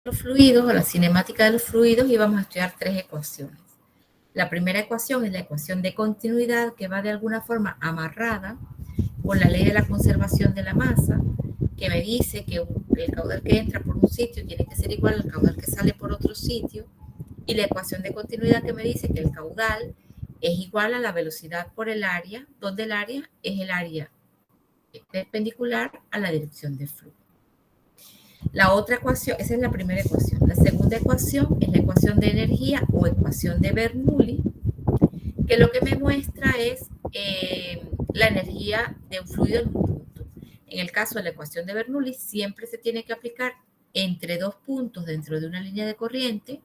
los fluidos o la cinemática de los fluidos y vamos a estudiar tres ecuaciones. La primera ecuación es la ecuación de continuidad que va de alguna forma amarrada con la ley de la conservación de la masa, que me dice que el caudal que entra por un sitio tiene que ser igual al caudal que sale por otro sitio, y la ecuación de continuidad que me dice que el caudal es igual a la velocidad por el área, donde el área es el área perpendicular a la dirección del flujo. La otra ecuación, esa es la primera ecuación. La segunda ecuación es la ecuación de energía o ecuación de Bernoulli, que lo que me muestra es la energía de un fluido en un punto. En el caso de la ecuación de Bernoulli, siempre se tiene que aplicar entre dos puntos dentro de una línea de corriente.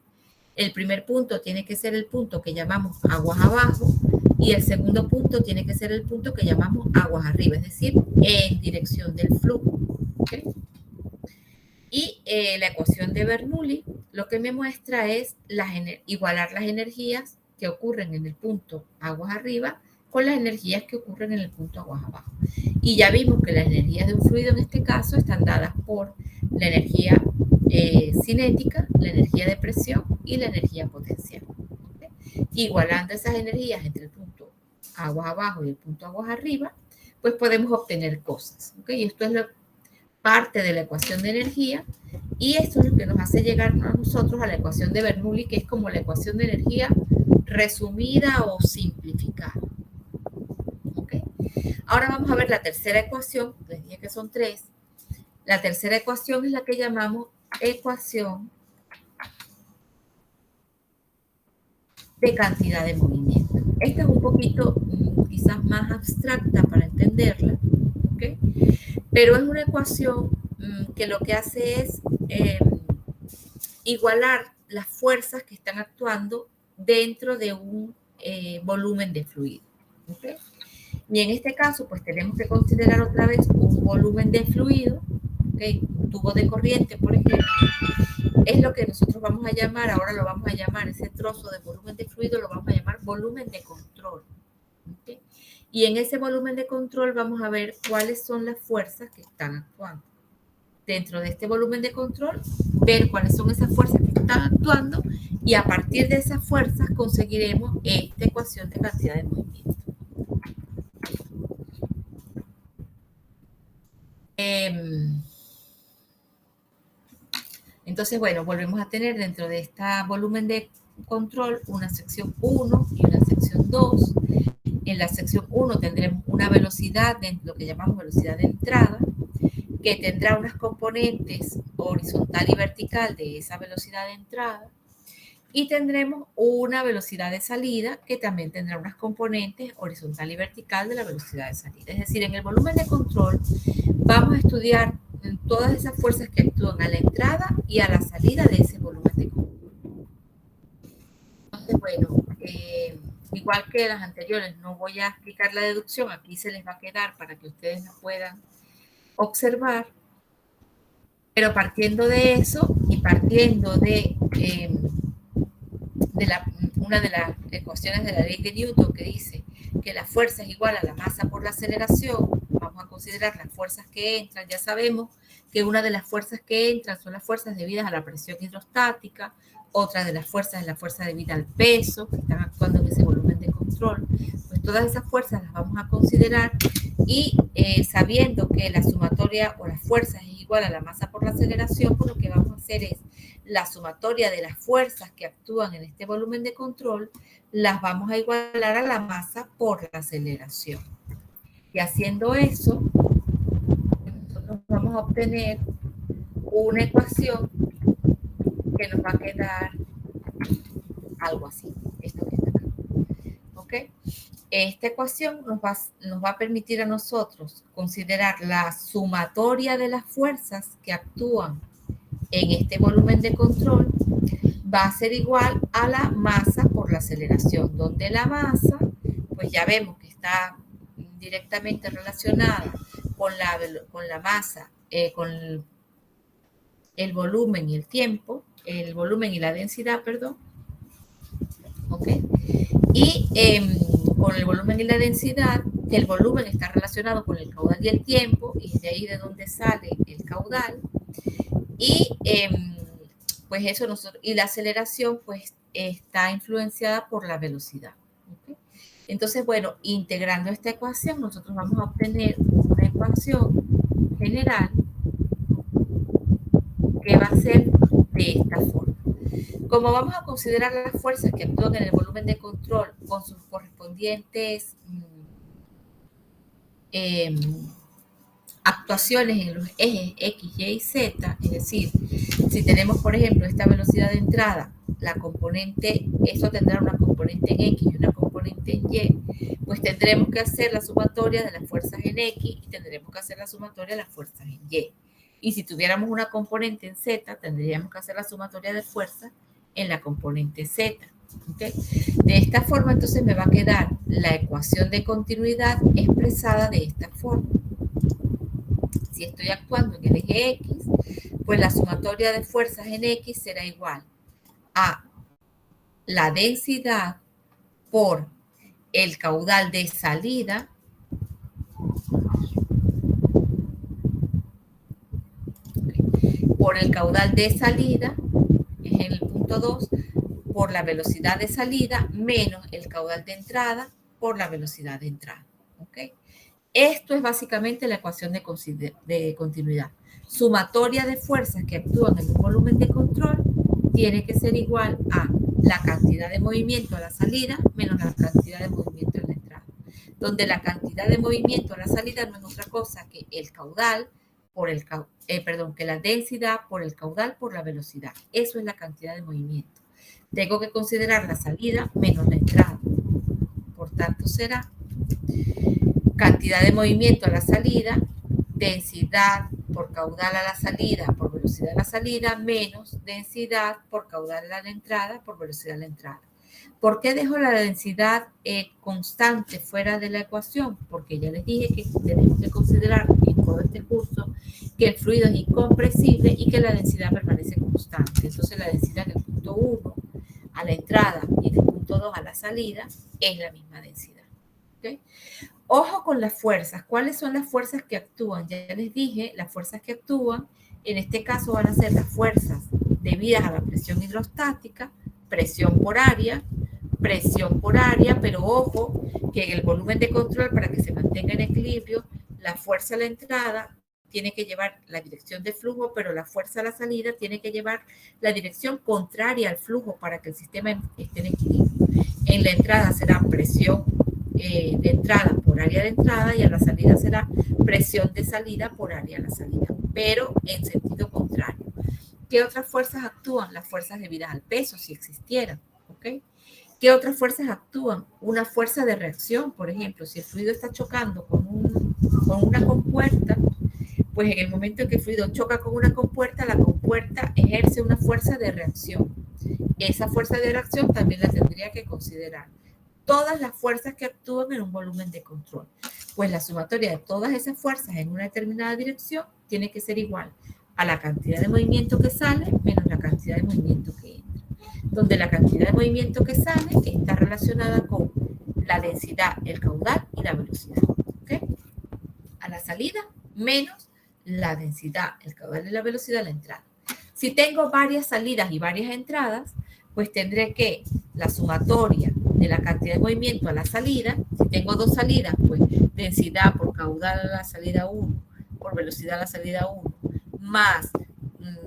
El primer punto tiene que ser el punto que llamamos aguas abajo y el segundo punto tiene que ser el punto que llamamos aguas arriba, es decir, en dirección del flujo. ¿Okay? Y la ecuación de Bernoulli lo que me muestra es igualar las energías que ocurren en el punto aguas arriba con las energías que ocurren en el punto aguas abajo. Y ya vimos que las energías de un fluido en este caso están dadas por la energía cinética, la energía de presión y la energía potencial. ¿Okay? Igualando esas energías entre el punto aguas abajo y el punto aguas arriba, pues podemos obtener cosas. ¿Okay? Y esto es parte de la ecuación de energía, y esto es lo que nos hace llegar a nosotros a la ecuación de Bernoulli, que es como la ecuación de energía resumida o simplificada. ¿Okay? Ahora vamos a ver la tercera ecuación, les dije que son tres. La tercera ecuación es la que llamamos ecuación de cantidad de movimiento. Esta es un poquito quizás más abstracta para entenderla, ¿okay? Pero es una ecuación que lo que hace es igualar las fuerzas que están actuando dentro de un volumen de fluido. ¿Okay? Y en este caso, pues tenemos que considerar otra vez un volumen de fluido, ¿okay? Un tubo de corriente, por ejemplo, es lo que nosotros vamos a llamar, ahora lo vamos a llamar, ese trozo de volumen de fluido lo vamos a llamar volumen de control. ¿Okay? Y en ese volumen de control vamos a ver cuáles son las fuerzas que están actuando. Dentro de este volumen de control, ver cuáles son esas fuerzas que están actuando y a partir de esas fuerzas conseguiremos esta ecuación de cantidad de movimiento. Entonces, bueno, volvemos a tener dentro de este volumen de control una sección 1 y una sección 2. En la sección 1 tendremos una velocidad, de lo que llamamos velocidad de entrada, que tendrá unas componentes horizontal y vertical de esa velocidad de entrada, y tendremos una velocidad de salida que también tendrá unas componentes horizontal y vertical de la velocidad de salida. Es decir, en el volumen de control vamos a estudiar todas esas fuerzas que actúan a la entrada y a la salida de ese volumen de control. Entonces, bueno, igual que las anteriores, no voy a explicar la deducción, aquí se les va a quedar para que ustedes lo puedan observar, pero partiendo de eso y partiendo de una de las ecuaciones de la ley de Newton que dice que la fuerza es igual a la masa por la aceleración, vamos a considerar las fuerzas que entran. Ya sabemos que una de las fuerzas que entran son las fuerzas debidas a la presión hidrostática, otra de las fuerzas es la fuerza debida al peso, que están actuando en ese volumen de control. Pues todas esas fuerzas las vamos a considerar y sabiendo que la sumatoria o las fuerzas es igual a la masa por la aceleración, pues lo que vamos a hacer es la sumatoria de las fuerzas que actúan en este volumen de control, las vamos a igualar a la masa por la aceleración. Y haciendo eso, nosotros vamos a obtener una ecuación que nos va a quedar algo así, esto que está acá. ¿Ok? Esta ecuación nos va a permitir a nosotros considerar la sumatoria de las fuerzas que actúan en este volumen de control va a ser igual a la masa por la aceleración, donde la masa, pues ya vemos que está directamente relacionada con la masa, con el volumen y el tiempo, el volumen y la densidad, perdón, ¿ok? Y con el volumen y la densidad, que el volumen está relacionado con el caudal y el tiempo, y es de ahí de donde sale el caudal, y pues eso nosotros, y la aceleración pues está influenciada por la velocidad. ¿Okay? Entonces, bueno, integrando esta ecuación, nosotros vamos a obtener una ecuación general que va a ser de esta forma. Como vamos a considerar las fuerzas que actúan en el volumen de control con sus correspondientes actuaciones en los ejes X, Y y Z, es decir, si tenemos, por ejemplo, esta velocidad de entrada, la componente, eso tendrá una componente en X y una componente en Y, pues tendremos que hacer la sumatoria de las fuerzas en X y tendremos que hacer la sumatoria de las fuerzas en Y. Y si tuviéramos una componente en Z, tendríamos que hacer la sumatoria de fuerzas en la componente Z. ¿Okay? De esta forma, entonces me va a quedar la ecuación de continuidad expresada de esta forma. Si estoy actuando en el eje X, pues la sumatoria de fuerzas en X será igual a la densidad por el caudal de salida por el caudal de salida, es en el punto 2, por la velocidad de salida menos el caudal de entrada por la velocidad de entrada. ¿Okay? Esto es básicamente la ecuación de continuidad. Sumatoria de fuerzas que actúan en un volumen de control tiene que ser igual a la cantidad de movimiento a la salida menos la cantidad de movimiento a la entrada. Donde la cantidad de movimiento a la salida no es otra cosa que el caudal por el que la densidad por el caudal por la velocidad. Eso es la cantidad de movimiento. Tengo que considerar la salida menos la entrada. Por tanto, será cantidad de movimiento a la salida, densidad por caudal a la salida por velocidad a la salida, menos densidad por caudal a la entrada por velocidad a la entrada. ¿Por qué dejo la densidad constante fuera de la ecuación? Porque ya les dije que tenemos que considerar en todo este curso que el fluido es incompresible y que la densidad permanece constante. Entonces la densidad del punto 1 a la entrada y del punto 2 a la salida es la misma densidad. ¿Okay? Ojo con las fuerzas. ¿Cuáles son las fuerzas que actúan? Ya les dije, las fuerzas que actúan, en este caso van a ser las fuerzas debidas a la presión hidrostática, presión por área, pero ojo que en el volumen de control, para que se mantenga en equilibrio, la fuerza a la entrada tiene que llevar la dirección de flujo, pero la fuerza a la salida tiene que llevar la dirección contraria al flujo para que el sistema esté en equilibrio. En la entrada será presión de entrada por área de entrada y a la salida será presión de salida por área de la salida, pero en sentido contrario. ¿Qué otras fuerzas actúan? Las fuerzas debidas al peso, si existieran. ¿Okay? ¿Qué otras fuerzas actúan? Una fuerza de reacción, por ejemplo, si el fluido está chocando con una compuerta, pues en el momento en que el fluido choca con una compuerta, la compuerta ejerce una fuerza de reacción. Esa fuerza de reacción también la tendría que considerar. Todas las fuerzas que actúan en un volumen de control. Pues la sumatoria de todas esas fuerzas en una determinada dirección tiene que ser igual a la cantidad de movimiento que sale menos la cantidad de movimiento que entra. Donde la cantidad de movimiento que sale está relacionada con la densidad, el caudal y la velocidad. ¿Okay? A la salida menos la densidad, el caudal y la velocidad a la entrada. Si tengo varias salidas y varias entradas, pues tendré que la sumatoria de la cantidad de movimiento a la salida, si tengo dos salidas, pues densidad por caudal a la salida 1, por velocidad a la salida 1, más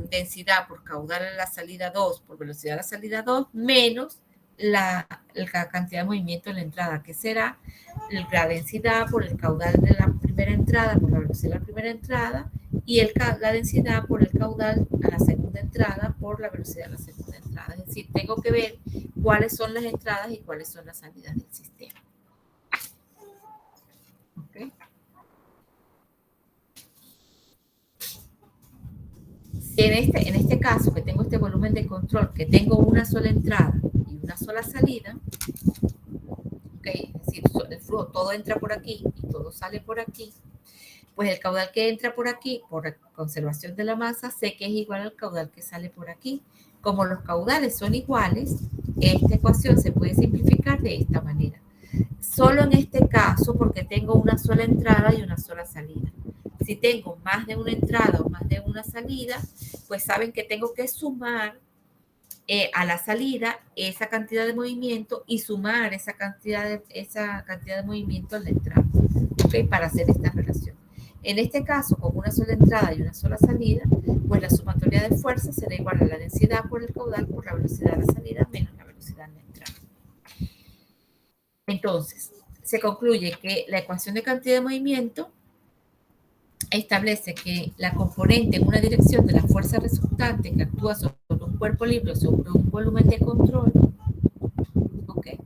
densidad por caudal a la salida 2, por velocidad a la salida 2, menos la cantidad de movimiento en la entrada, que será la densidad por el caudal de la primera entrada, por la velocidad de la primera entrada, y la densidad por el caudal a la segunda entrada por la velocidad de la segunda entrada. Es decir, tengo que ver cuáles son las entradas y cuáles son las salidas del sistema. ¿Okay? En este caso, que tengo este volumen de control, que tengo una sola entrada y una sola salida, ¿okay? Es decir, el flujo todo entra por aquí y todo sale por aquí, pues el caudal que entra por aquí, por conservación de la masa, sé que es igual al caudal que sale por aquí. Como los caudales son iguales, esta ecuación se puede simplificar de esta manera. Solo en este caso, porque tengo una sola entrada y una sola salida. Si tengo más de una entrada o más de una salida, pues saben que tengo que sumar a la salida esa cantidad de movimiento y sumar esa cantidad de movimiento a la entrada, ¿okay? Para hacer esta relación. En este caso, con una sola entrada y una sola salida, pues la sumatoria de fuerzas será igual a la densidad por el caudal por la velocidad de la salida menos la velocidad de la entrada. Entonces, se concluye que la ecuación de cantidad de movimiento establece que la componente en una dirección de la fuerza resultante que actúa sobre un cuerpo libre o sobre un volumen de control, ¿okay?,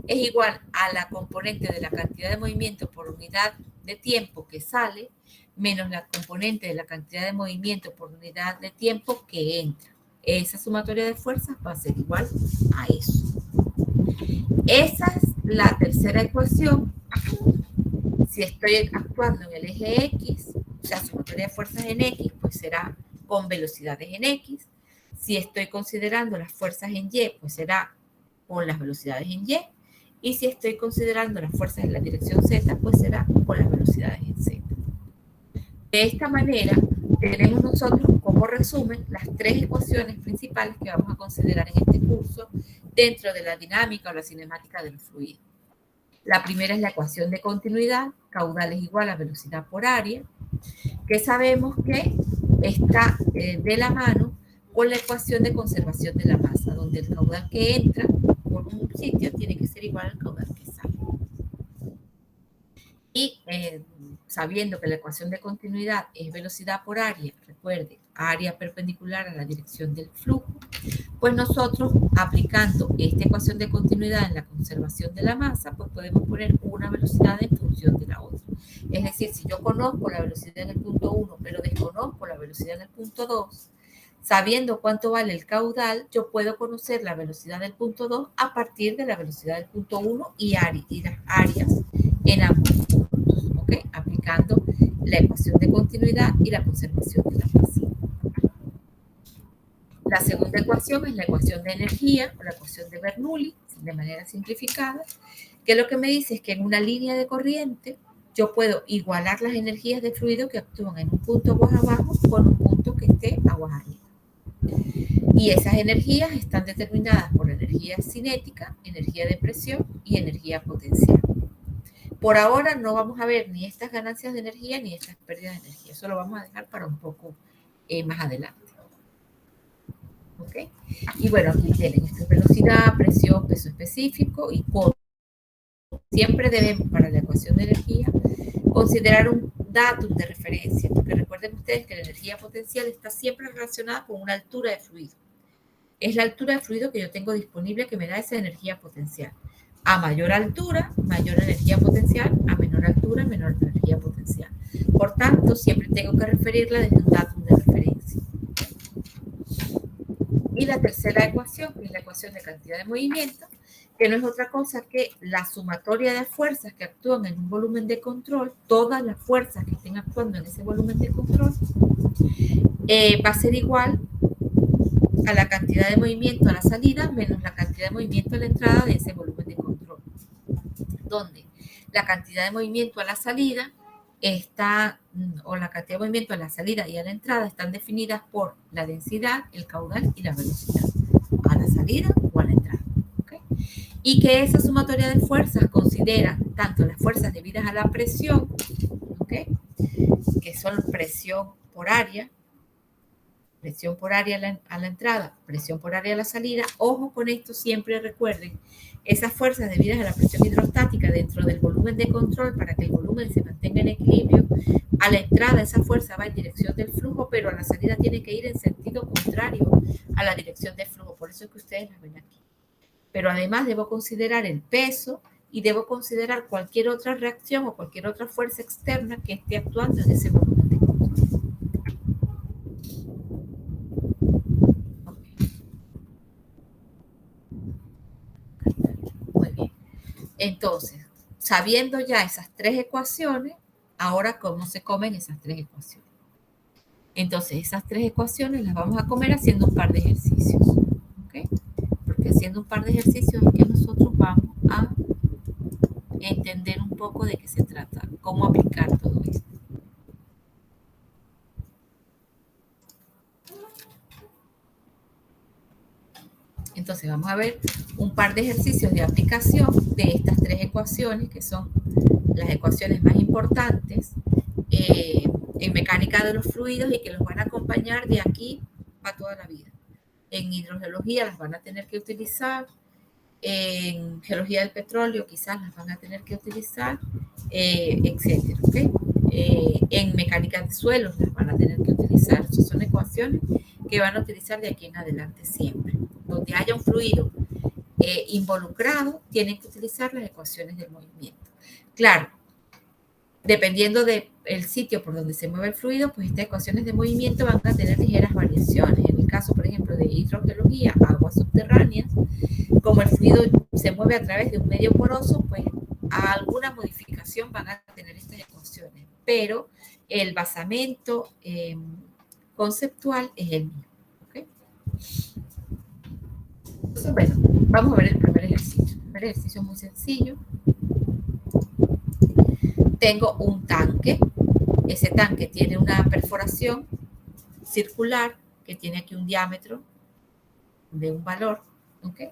es igual a la componente de la cantidad de movimiento por unidad de tiempo que sale menos la componente de la cantidad de movimiento por unidad de tiempo que entra. Esa sumatoria de fuerzas va a ser igual a eso. Esa es la tercera ecuación. Si estoy actuando en el eje X, la sumatoria de fuerzas en X, pues será con velocidades en X. Si estoy considerando las fuerzas en Y, pues será con las velocidades en Y. Y si estoy considerando las fuerzas en la dirección Z, pues será con las velocidades en Z. De esta manera, tenemos nosotros como resumen las tres ecuaciones principales que vamos a considerar en este curso dentro de la dinámica o la cinemática del fluido. La primera es la ecuación de continuidad, caudal es igual a velocidad por área, que sabemos que está de la mano con la ecuación de conservación de la masa, donde el caudal que entra por un sitio tiene que ser igual al caudal que sale. Y sabiendo que la ecuación de continuidad es velocidad por área, recuerde, área perpendicular a la dirección del flujo, pues nosotros, aplicando esta ecuación de continuidad en la conservación de la masa, pues podemos poner una velocidad en función de la otra. Es decir, si yo conozco la velocidad en el punto 1, pero desconozco la velocidad en el punto 2, sabiendo cuánto vale el caudal, yo puedo conocer la velocidad del punto 2 a partir de la velocidad del punto 1 y las áreas en ambos puntos, ¿ok? Aplicando la ecuación de continuidad y la conservación de la masa. La segunda ecuación es la ecuación de energía, o la ecuación de Bernoulli, de manera simplificada, que lo que me dice es que en una línea de corriente yo puedo igualar las energías de fluido que actúan en un punto aguas abajo con un punto que esté aguas arriba. Y esas energías están determinadas por la energía cinética, energía de presión y energía potencial. Por ahora no vamos a ver ni estas ganancias de energía ni estas pérdidas de energía. Eso lo vamos a dejar para un poco más adelante. ¿Okay? Y bueno, aquí tienen esto es velocidad, presión, peso específico y costo. Siempre debemos, para la ecuación de energía, considerar un datum de referencia, porque recuerden ustedes que la energía potencial está siempre relacionada con una altura de fluido. Es la altura de fluido que yo tengo disponible que me da esa energía potencial. A mayor altura, mayor energía potencial, a menor altura, menor energía potencial. Por tanto, siempre tengo que referirla desde un datum de referencia. Y la tercera ecuación, que es la ecuación de cantidad de movimiento, que no es otra cosa que la sumatoria de fuerzas que actúan en un volumen de control, todas las fuerzas que estén actuando en ese volumen de control, va a ser igual a la cantidad de movimiento a la salida menos la cantidad de movimiento a la entrada de ese volumen de control. Donde la cantidad de movimiento a la salida está, o la cantidad de movimiento a la salida y a la entrada están definidas por la densidad, el caudal y la velocidad, a la salida o a la entrada. ¿Okay? Y que esa sumatoria de fuerzas considera tanto las fuerzas debidas a la presión, ¿okay?, que son presión por área a la entrada, presión por área a la salida. Ojo con esto, siempre recuerden, esas fuerzas debidas a la presión hidrostática dentro del volumen de control para que el volumen se mantenga en equilibrio, a la entrada esa fuerza va en dirección del flujo, pero a la salida tiene que ir en sentido contrario a la dirección del flujo, por eso es que ustedes las ven aquí. Pero además debo considerar el peso y debo considerar cualquier otra reacción o cualquier otra fuerza externa que esté actuando en ese volumen de control. Muy bien. Entonces, sabiendo ya esas tres ecuaciones, ahora cómo se comen esas tres ecuaciones. Entonces, esas tres ecuaciones las vamos a comer haciendo un par de ejercicios. ¿Okay? Porque haciendo un par de ejercicios es que nosotros vamos a entender un poco de qué se trata, cómo aplicar todo esto. Entonces vamos a ver un par de ejercicios de aplicación de estas tres ecuaciones, que son las ecuaciones más importantes en mecánica de los fluidos y que los van a acompañar de aquí a toda la vida. En hidrogeología las van a tener que utilizar, en geología del petróleo quizás las van a tener que utilizar, etcétera, ¿okay? En mecánica de suelos las van a tener que utilizar. Esas son ecuaciones que van a utilizar de aquí en adelante siempre. Donde haya un fluido involucrado, tienen que utilizar las ecuaciones del movimiento. Claro, dependiendo del sitio por donde se mueve el fluido, pues estas ecuaciones de movimiento van a tener ligeras variaciones. En el caso, por ejemplo, de hidrogeología, aguas subterráneas, como el fluido se mueve a través de un medio poroso, pues alguna modificación van a tener estas ecuaciones, pero el basamento conceptual es el mismo. ¿Okay? Entonces, bueno, vamos a ver el primer ejercicio. El primer ejercicio es muy sencillo. Tengo un tanque. Ese tanque tiene una perforación circular que tiene aquí un diámetro de un valor. ¿Okay?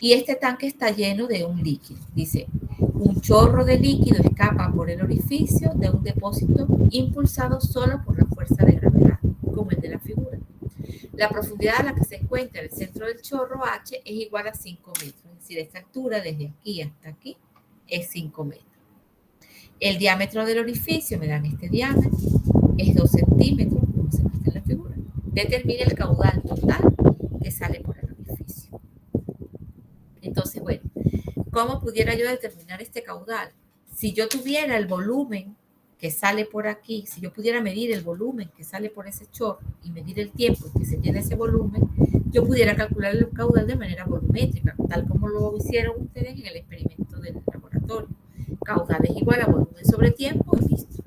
Y este tanque está lleno de un líquido. Dice, un chorro de líquido escapa por el orificio de un depósito impulsado solo por la fuerza de gravedad, como el de la figura. La profundidad a la que se encuentra el centro del chorro H es igual a 5 metros. Es decir, esta altura desde aquí hasta aquí es 5 metros. El diámetro del orificio, me dan este diámetro, es 2 centímetros, como se muestra en la figura. Determina el caudal total que sale por el orificio. Entonces, bueno, ¿cómo pudiera yo determinar este caudal? Si yo tuviera el volumen que sale por aquí, si yo pudiera medir el volumen que sale por ese chorro y medir el tiempo en que se tiene ese volumen, yo pudiera calcular el caudal de manera volumétrica, tal como lo hicieron ustedes en el experimento del laboratorio. Caudal es igual a volumen sobre tiempo y listo.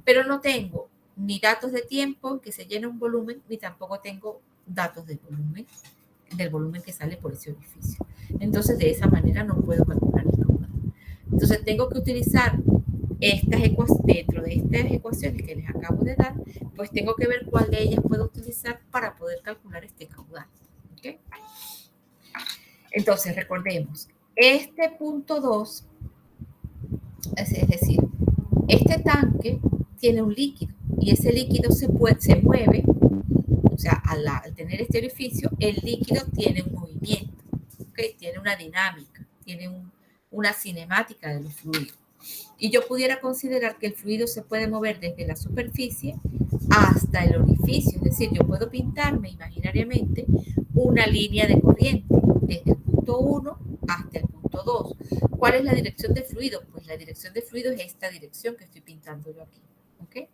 Pero no tengo ni datos de tiempo en que se llene un volumen, ni tampoco tengo datos del volumen que sale por ese orificio. Entonces, de esa manera no puedo calcular el caudal. Entonces, tengo que utilizar estas ecuaciones, dentro de estas ecuaciones que les acabo de dar, pues tengo que ver cuál de ellas puedo utilizar para poder calcular este caudal. ¿Okay? Entonces, recordemos, este punto 2, es decir, este tanque tiene un líquido y ese líquido se mueve, o sea, al tener este orificio, el líquido tiene un movimiento, ¿okay? Tiene una dinámica, tiene una cinemática de los fluidos. Y yo pudiera considerar que el fluido se puede mover desde la superficie hasta el orificio, es decir, yo puedo pintarme imaginariamente una línea de corriente desde el punto 1 hasta el punto 2. ¿Cuál es la dirección de fluido? Pues la dirección de fluido es esta dirección que estoy pintando yo aquí. ¿Okay?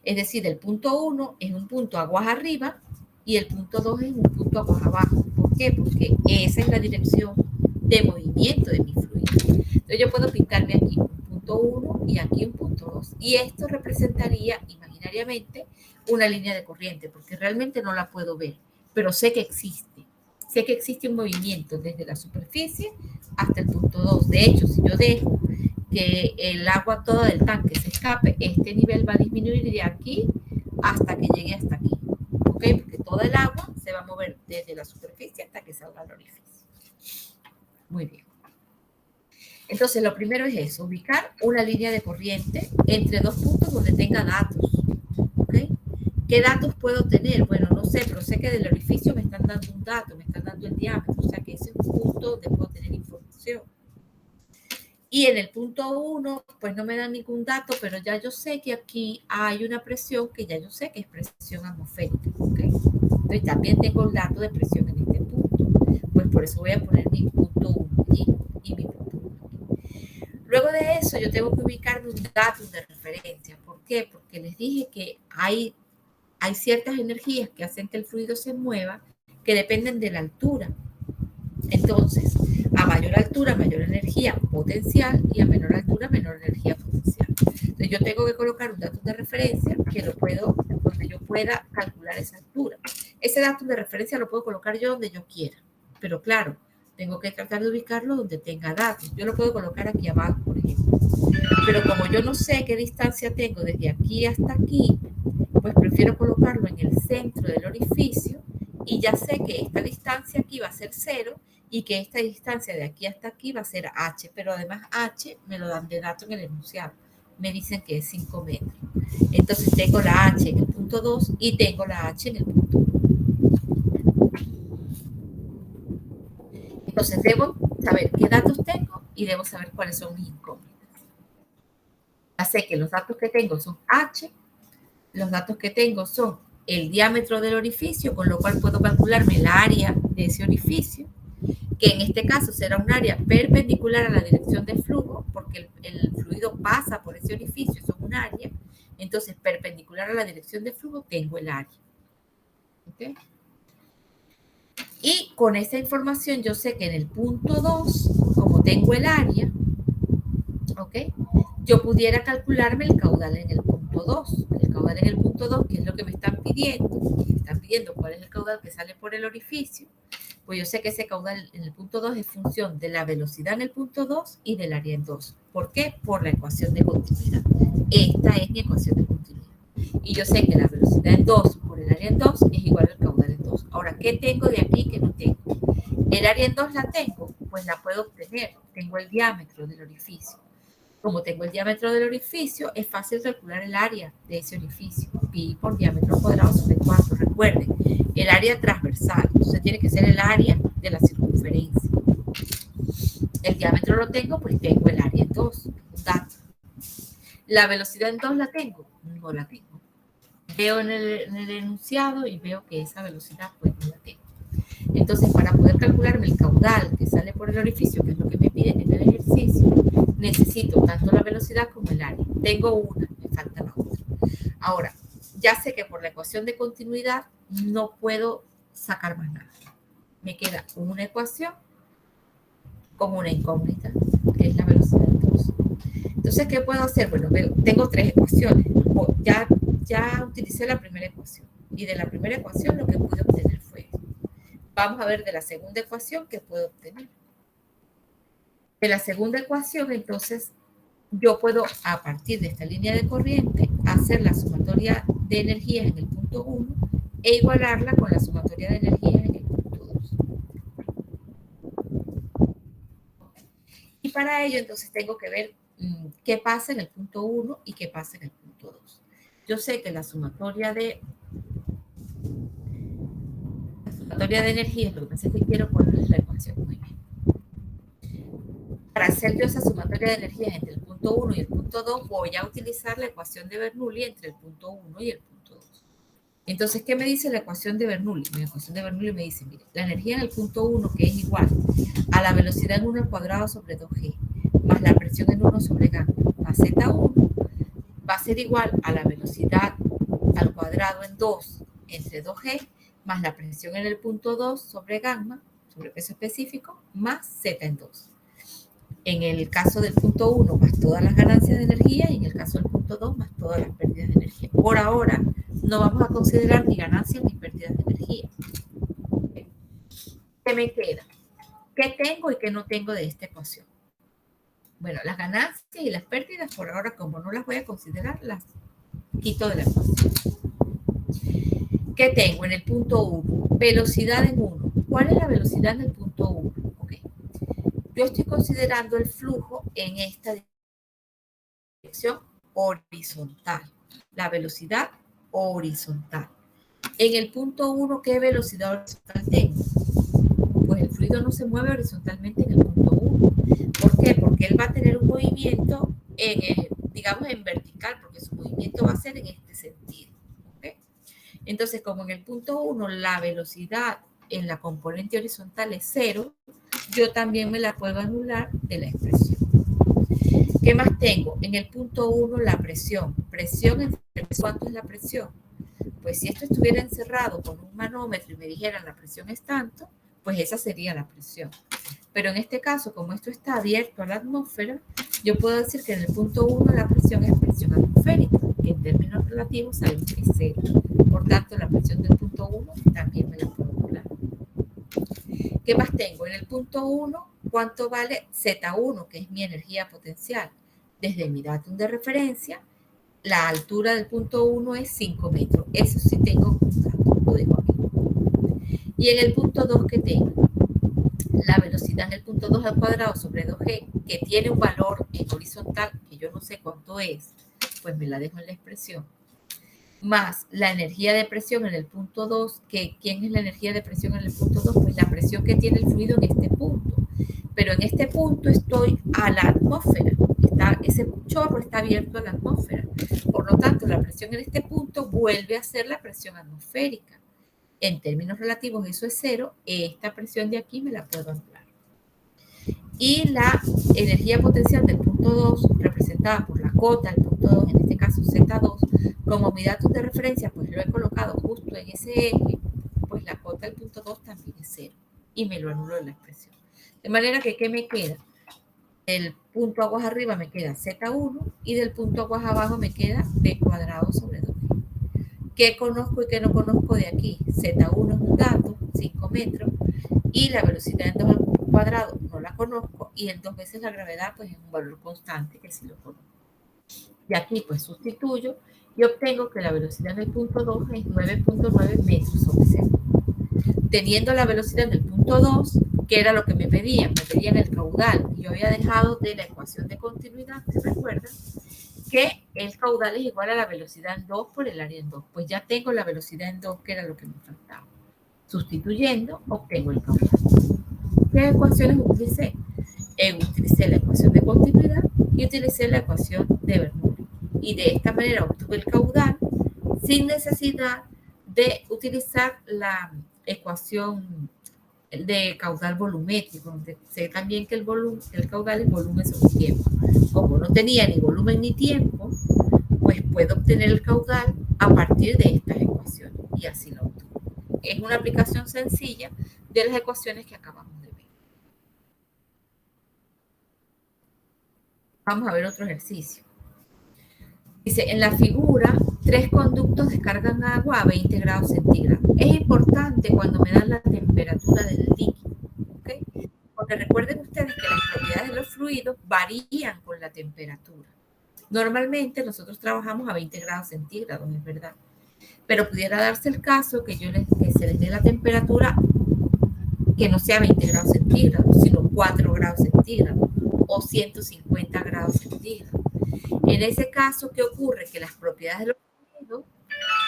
Es decir, el punto 1 es un punto aguas arriba y el punto 2 es un punto aguas abajo. ¿Por qué? Porque esa es la dirección de movimiento de mi fluido. Entonces yo puedo pintarme aquí un punto 1 y aquí un punto 2. Y esto representaría imaginariamente una línea de corriente, porque realmente no la puedo ver, pero sé que existe. Sé que existe un movimiento desde la superficie hasta el punto 2. De hecho, si yo dejo que el agua toda del tanque se escape, este nivel va a disminuir de aquí hasta que llegue hasta aquí. ¿Ok? Porque toda el agua se va a mover desde la superficie hasta que salga al orificio. Muy bien. Entonces, lo primero es eso, ubicar una línea de corriente entre dos puntos donde tenga datos. ¿Ok? ¿Qué datos puedo tener? Bueno, no sé, pero sé que del orificio me están dando un dato, me están dando el diámetro, o sea que ese es un punto donde puedo tener información. Y en el punto 1, pues no me dan ningún dato, pero ya yo sé que aquí hay una presión que ya yo sé que es presión atmosférica. ¿Okay? Entonces también tengo el dato de presión en este punto. Pues por eso voy a poner mi punto 1 allí y mi punto 1 aquí. Luego de eso yo tengo que ubicar un dato de referencia. ¿Por qué? Porque les dije que hay ciertas energías que hacen que el fluido se mueva que dependen de la altura. Entonces, a mayor altura, mayor energía potencial y a menor altura, menor energía potencial. Entonces, yo tengo que colocar un dato de referencia donde yo pueda calcular esa altura. Ese dato de referencia lo puedo colocar yo donde yo quiera, pero claro, tengo que tratar de ubicarlo donde tenga datos. Yo lo puedo colocar aquí abajo, por ejemplo. Pero como yo no sé qué distancia tengo desde aquí hasta aquí, pues prefiero colocarlo en el centro del orificio y ya sé que esta distancia aquí va a ser 0 y que esta distancia de aquí hasta aquí va a ser h, pero además h me lo dan de dato en el enunciado. Me dicen que es 5 metros. Entonces tengo la h en el punto 2 y tengo la h en el punto 1. Entonces debo saber qué datos tengo y debo saber cuáles son mis incógnitas. Ya sé que los datos que tengo son h, los datos que tengo son el diámetro del orificio, con lo cual puedo calcularme el área de ese orificio, que en este caso será un área perpendicular a la dirección de flujo, porque el fluido pasa por ese orificio, eso es un área. Entonces, perpendicular a la dirección de flujo, tengo el área. ¿Okay? Y con esa información yo sé que en el punto 2, como tengo el área, ¿ok? Yo pudiera calcularme el caudal en el punto 2. El caudal en el punto 2, que es lo que me están pidiendo. Me están pidiendo cuál es el caudal que sale por el orificio. Pues yo sé que ese caudal en el punto 2 es función de la velocidad en el punto 2 y del área en 2. ¿Por qué? Por la ecuación de continuidad. Esta es mi ecuación de continuidad. Y yo sé que la velocidad en 2 por el área en 2 es igual al caudal en 2. Ahora, ¿qué tengo de aquí que no tengo? El área en 2 la tengo, pues la puedo obtener. Tengo el diámetro del orificio. Como tengo el diámetro del orificio, es fácil calcular el área de ese orificio. Pi por diámetro cuadrado sobre 4. Recuerden, el área transversal. Entonces tiene que ser el área de la circunferencia. El diámetro lo tengo, pues tengo el área en 2. Dato. La velocidad en 2 la tengo. No la tengo. Veo en el enunciado y veo que esa velocidad pues no la tengo. Entonces, para poder calcularme el caudal que sale por el orificio, que es lo que me piden en el ejercicio, necesito tanto la velocidad como el área. Tengo una, me falta la otra. Ahora, ya sé que por la ecuación de continuidad no puedo sacar más nada. Me queda una ecuación con una incógnita, que es la velocidad del pulso. Entonces, ¿qué puedo hacer? Bueno, tengo tres ecuaciones. Ya utilicé la primera ecuación. Y de la primera ecuación lo que pude obtener fue esto. Vamos a ver de la segunda ecuación qué puedo obtener. De la segunda ecuación, entonces, yo puedo, a partir de esta línea de corriente, hacer la sumatoria de energías en el punto 1 e igualarla con la sumatoria de energías en el punto 2. Y para ello, entonces, tengo que ver qué pasa en el punto 1 y qué pasa en el punto 2. Yo sé que la sumatoria de energías, lo que pasa es que quiero ponerles la ecuación muy bien. Para hacer yo esa sumatoria de energías entre el punto 1 y el punto 2, voy a utilizar la ecuación de Bernoulli entre el punto 1 y el punto 2. Entonces, ¿qué me dice la ecuación de Bernoulli? La ecuación de Bernoulli me dice, mire, la energía en el punto 1, que es igual a la velocidad en 1 al cuadrado sobre 2g, más la presión en 1 sobre gamma, más z1, va a ser igual a la velocidad al cuadrado en 2 entre 2g, más la presión en el punto 2 sobre gamma, sobre peso específico, más z en 2. En el caso del punto 1, más todas las ganancias de energía, y en el caso del punto 2, más todas las pérdidas de energía. Por ahora, no vamos a considerar ni ganancias ni pérdidas de energía. ¿Qué me queda? ¿Qué tengo y qué no tengo de esta ecuación? Bueno, las ganancias y las pérdidas, por ahora, como no las voy a considerar, las quito de la ecuación. ¿Qué tengo en el punto 1? Velocidad en 1. ¿Cuál es la velocidad en el punto 1? Okay. Yo estoy considerando el flujo en esta dirección horizontal. La velocidad horizontal. En el punto 1, ¿qué velocidad horizontal tengo? Pues el fluido no se mueve horizontalmente en el punto 1. ¿Por qué? Porque él va a tener un movimiento, digamos, en vertical, porque su movimiento va a ser en este sentido. ¿Okay? Entonces, como en el punto 1 la velocidad en la componente horizontal es 0, yo también me la puedo anular de la expresión. ¿Qué más tengo? En el punto 1 la presión. ¿Cuánto es la presión? Pues si esto estuviera encerrado con un manómetro y me dijeran la presión es tanto, pues esa sería la presión. Pero en este caso, como esto está abierto a la atmósfera, yo puedo decir que en el punto 1 la presión es presión atmosférica, que en términos relativos sabemos que es 0. Por tanto, la presión del punto 1 también me la puedo calcular. ¿Qué más tengo? En el punto 1, ¿cuánto vale Z1, que es mi energía potencial? Desde mi datum de referencia, la altura del punto 1 es 5 metros. Eso sí tengo un dato, lo dejo aquí. Y en el punto 2 que tengo, la velocidad en el punto 2 al cuadrado sobre 2g, que tiene un valor en horizontal, que yo no sé cuánto es, pues me la dejo en la expresión, más la energía de presión en el punto 2, que ¿quién es la energía de presión en el punto 2? Pues la presión que tiene el fluido en este punto. Pero en este punto estoy a la atmósfera. Ese chorro está abierto a la atmósfera. Por lo tanto, la presión en este punto vuelve a ser la presión atmosférica. En términos relativos, eso es cero. Esta presión de aquí me la puedo anular. Y la energía potencial del punto 2, representada por la cota del punto 2, en este caso Z2, como mi dato de referencia, pues lo he colocado justo en ese eje, pues la cota del punto 2 también es cero. Y me lo anulo en la expresión. De manera que, ¿qué me queda? Del punto aguas arriba me queda Z1 y del punto aguas abajo me queda B cuadrado sobre 2. ¿Qué conozco y qué no conozco de aquí? Z1 es un dato, 5 metros, y la velocidad en 2 al cuadrado no la conozco, y en 2 veces la gravedad pues es un valor constante que sí lo conozco. Y aquí pues sustituyo y obtengo que la velocidad en el punto 2 es 9.9 metros sobre segundo. Teniendo la velocidad en el punto 2, que era lo que me pedían el caudal, y yo había dejado de la ecuación de continuidad, ¿se recuerdan? Que el caudal es igual a la velocidad en 2 por el área en 2. Pues ya tengo la velocidad en 2, que era lo que me faltaba. Sustituyendo, obtengo el caudal. ¿Qué ecuaciones utilicé? Utilicé la ecuación de continuidad y utilicé la ecuación de Bernoulli. Y de esta manera obtuve el caudal sin necesidad de utilizar la ecuación de caudal volumétrico. Sé también que el caudal es volumen sobre tiempo. Como no tenía ni volumen ni tiempo, pues puedo obtener el caudal a partir de estas ecuaciones. Y así lo obtuve. Es una aplicación sencilla de las ecuaciones que acabamos de ver. Vamos a ver otro ejercicio. Dice, en la figura, 3 conductos descargan agua a 20 grados centígrados. Es importante cuando me dan la temperatura del líquido, ¿ok? Porque recuerden ustedes que las propiedades de los fluidos varían con la temperatura. Normalmente nosotros trabajamos a 20 grados centígrados, es verdad. Pero pudiera darse el caso que se les dé la temperatura que no sea 20 grados centígrados, sino 4 grados centígrados o 150 grados centígrados. En ese caso, ¿qué ocurre? Que las propiedades de los fluidos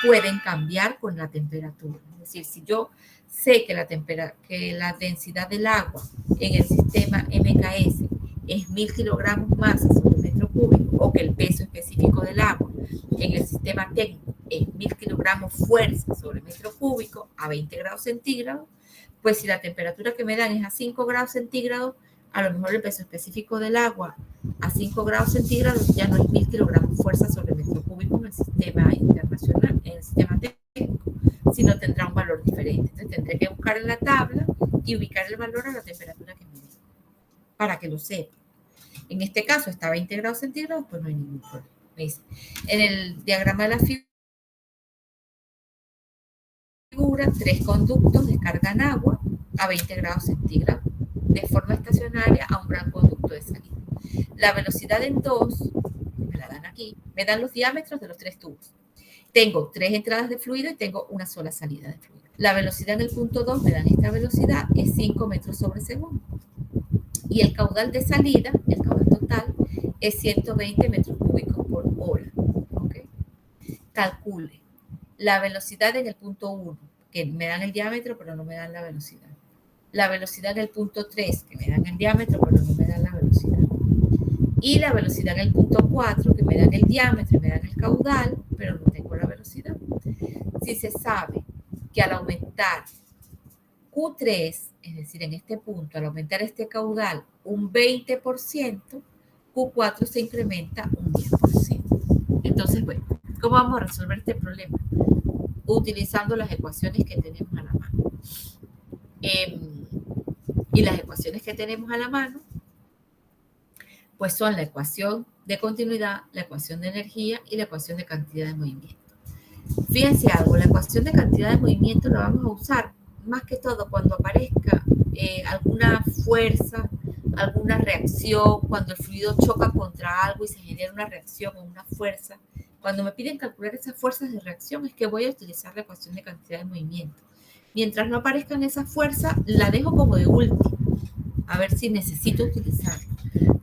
pueden cambiar con la temperatura. Es decir, si yo sé que la densidad del agua en el sistema MKS es 1000 kilogramos masa sobre metro cúbico, o que el peso específico del agua en el sistema técnico es 1000 kilogramos fuerza sobre metro cúbico a 20 grados centígrados, pues si la temperatura que me dan es a 5 grados centígrados, a lo mejor el peso específico del agua a 5 grados centígrados ya no es 1000 kilogramos fuerza sobre metro cúbico en el sistema internacional, en el sistema técnico, sino tendrá un valor diferente. Entonces tendré que buscar en la tabla y ubicar el valor a la temperatura que me dio, para que lo sepa. En este caso está a 20 grados centígrados, pues no hay ningún problema. Me dice, en el diagrama de la figura, 3 conductos descargan agua a 20 grados centígrados de forma estacionaria a un gran conducto de salida. La velocidad en 2, me la dan aquí, me dan los diámetros de los 3 tubos. Tengo 3 entradas de fluido y tengo una sola salida de fluido. La velocidad en el punto 2 me dan esta velocidad, es 5 metros sobre segundo. Y el caudal de salida, el caudal total, es 120 metros cúbicos por hora. ¿Okay? Calcule la velocidad en el punto 1, que me dan el diámetro pero no me dan la velocidad. La velocidad en el punto 3, que me dan el diámetro pero no me dan la velocidad. Y la velocidad en el punto 4, que me dan el diámetro y me dan el caudal, pero no tengo la velocidad. Si se sabe que al aumentar Q3, es decir, en este punto, al aumentar este caudal un 20%, Q4 se incrementa un 10%. Entonces, bueno, ¿cómo vamos a resolver este problema? Utilizando las ecuaciones que tenemos a la mano. Y las ecuaciones que tenemos a la mano, pues son la ecuación de continuidad, la ecuación de energía y la ecuación de cantidad de movimiento. Fíjense algo, la ecuación de cantidad de movimiento la vamos a usar más que todo cuando aparezca alguna fuerza, alguna reacción, cuando el fluido choca contra algo y se genera una reacción o una fuerza. Cuando me piden calcular esas fuerzas de reacción es que voy a utilizar la ecuación de cantidad de movimiento. Mientras no aparezcan esas fuerzas, la dejo como de último, a ver si necesito utilizarla.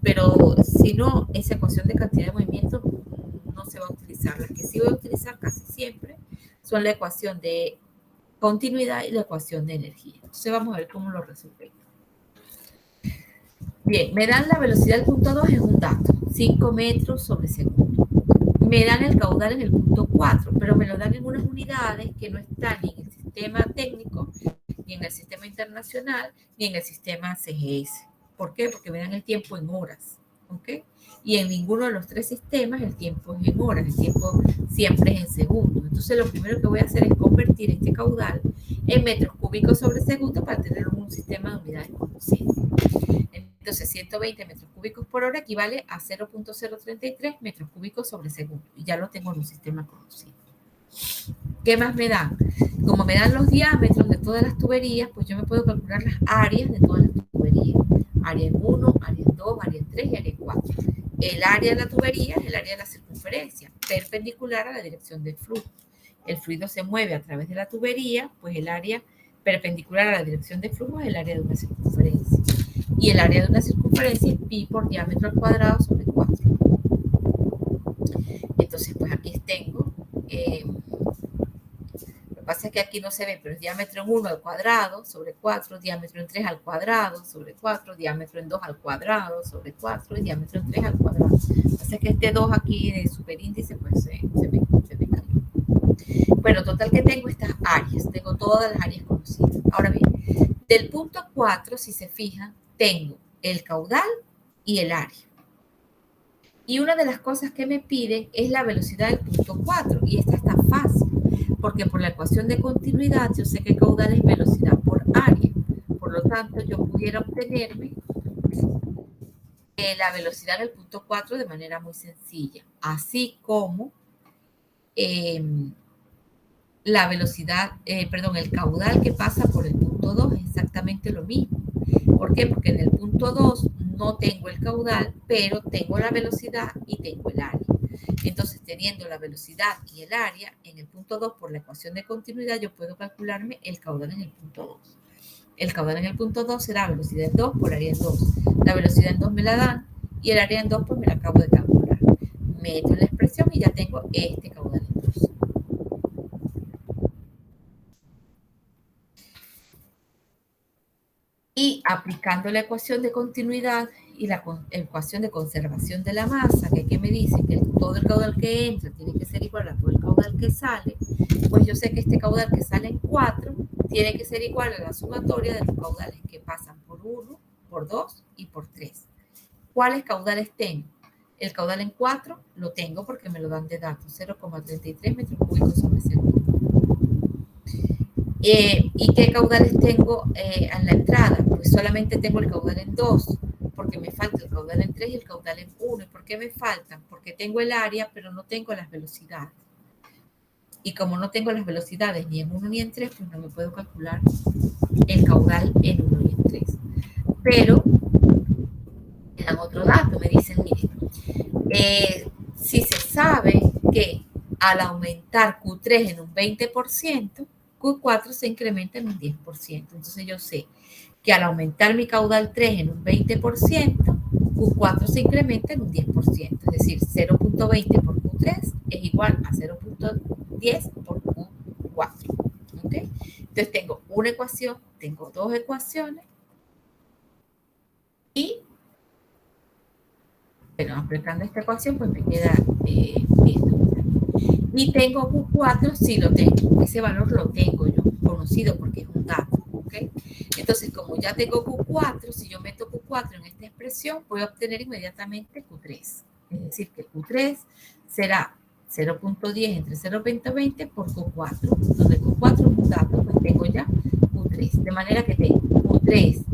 Pero si no, esa ecuación de cantidad de movimiento no se va a utilizar. Las que sí voy a utilizar casi siempre son la ecuación de continuidad y la ecuación de energía. Entonces vamos a ver cómo lo resolvemos. Bien, me dan la velocidad del punto 2 en un dato, 5 metros sobre segundo. Me dan el caudal en el punto 4, pero me lo dan en unas unidades que no están ni en el sistema técnico, ni en el sistema internacional, ni en el sistema CGS. ¿Por qué? Porque me dan el tiempo en horas, ¿ok? Y en ninguno de los tres sistemas el tiempo es en horas, el tiempo siempre es en segundos. Entonces lo primero que voy a hacer es convertir este caudal en metros cúbicos sobre segundo para tener un sistema de unidades conocidas. Entonces 120 metros cúbicos por hora equivale a 0.033 metros cúbicos sobre segundo. Y ya lo tengo en un sistema conocido. ¿Qué más me dan? Como me dan los diámetros de todas las tuberías, pues yo me puedo calcular las áreas de todas las tuberías. Área en 1, área en 2, área en 3 y área en 4. El área de la tubería es el área de la circunferencia, perpendicular a la dirección del flujo. El fluido se mueve a través de la tubería, pues el área perpendicular a la dirección del flujo es el área de una circunferencia. Y el área de una circunferencia es pi por diámetro al cuadrado sobre 4. Entonces, pues aquí tengo, lo que pasa es que aquí no se ve, pero es diámetro en 1 al cuadrado sobre 4, diámetro en 3 al cuadrado sobre 4, diámetro en 2 al cuadrado sobre 4 y diámetro en 3 al cuadrado. Lo que pasa es que este 2 aquí de superíndice, pues se me cayó. Bueno, total que tengo estas áreas, tengo todas las áreas conocidas. Ahora bien, del punto 4, si se fijan, tengo el caudal y el área. Y una de las cosas que me piden es la velocidad del punto 4, y esta está fácil, porque por la ecuación de continuidad yo sé que caudal es velocidad por área. Por lo tanto, yo pudiera obtenerme la velocidad del punto 4 de manera muy sencilla, así como la velocidad, el caudal que pasa por el punto 2 es exactamente lo mismo. ¿Por qué? Porque en el punto 2 no tengo el caudal, pero tengo la velocidad y tengo el área. Entonces, teniendo la velocidad y el área en el punto 2 por la ecuación de continuidad, yo puedo calcularme el caudal en el punto 2. El caudal en el punto 2 será velocidad en 2 por área en 2. La velocidad en 2 me la dan y el área en 2 pues me la acabo de calcular. Meto en la expresión y ya tengo este caudal en 2. Y aplicando la ecuación de continuidad y la ecuación de conservación de la masa, que me dice que todo el caudal que entra tiene que ser igual a todo el caudal que sale, pues yo sé que este caudal que sale en 4 tiene que ser igual a la sumatoria de los caudales que pasan por 1, por 2 y por 3. ¿Cuáles caudales tengo? El caudal en 4 lo tengo porque me lo dan de datos, 0,33 metros cúbicos sobre segundo. ¿Y qué caudales tengo en la entrada? Pues solamente tengo el caudal en 2, porque me falta el caudal en 3 y el caudal en 1. ¿Y por qué me faltan? Porque tengo el área, pero no tengo las velocidades. Y como no tengo las velocidades ni en 1 ni en 3, pues no me puedo calcular el caudal en 1 y en 3. Pero me dan otro dato, me dicen, miren, si se sabe que al aumentar Q3 en un 20%, Q4 se incrementa en un 10%. Entonces yo sé que al aumentar mi caudal 3 en un 20%, Q4 se incrementa en un 10%. Es decir, 0.20 por Q3 es igual a 0.10 por Q4. ¿Okay? Entonces tengo una ecuación, tengo dos ecuaciones y, bueno, aplicando esta ecuación, pues me queda esto. Y tengo Q4, sí lo tengo. Ese valor lo tengo yo, conocido porque es un dato. ¿Okay? Entonces, como ya tengo Q4, si yo meto Q4 en esta expresión, voy a obtener inmediatamente Q3. Es decir, que Q3 será 0.10 entre 0.20 por Q4. Donde Q4 es un dato, pues tengo ya Q3. De manera que tengo Q3,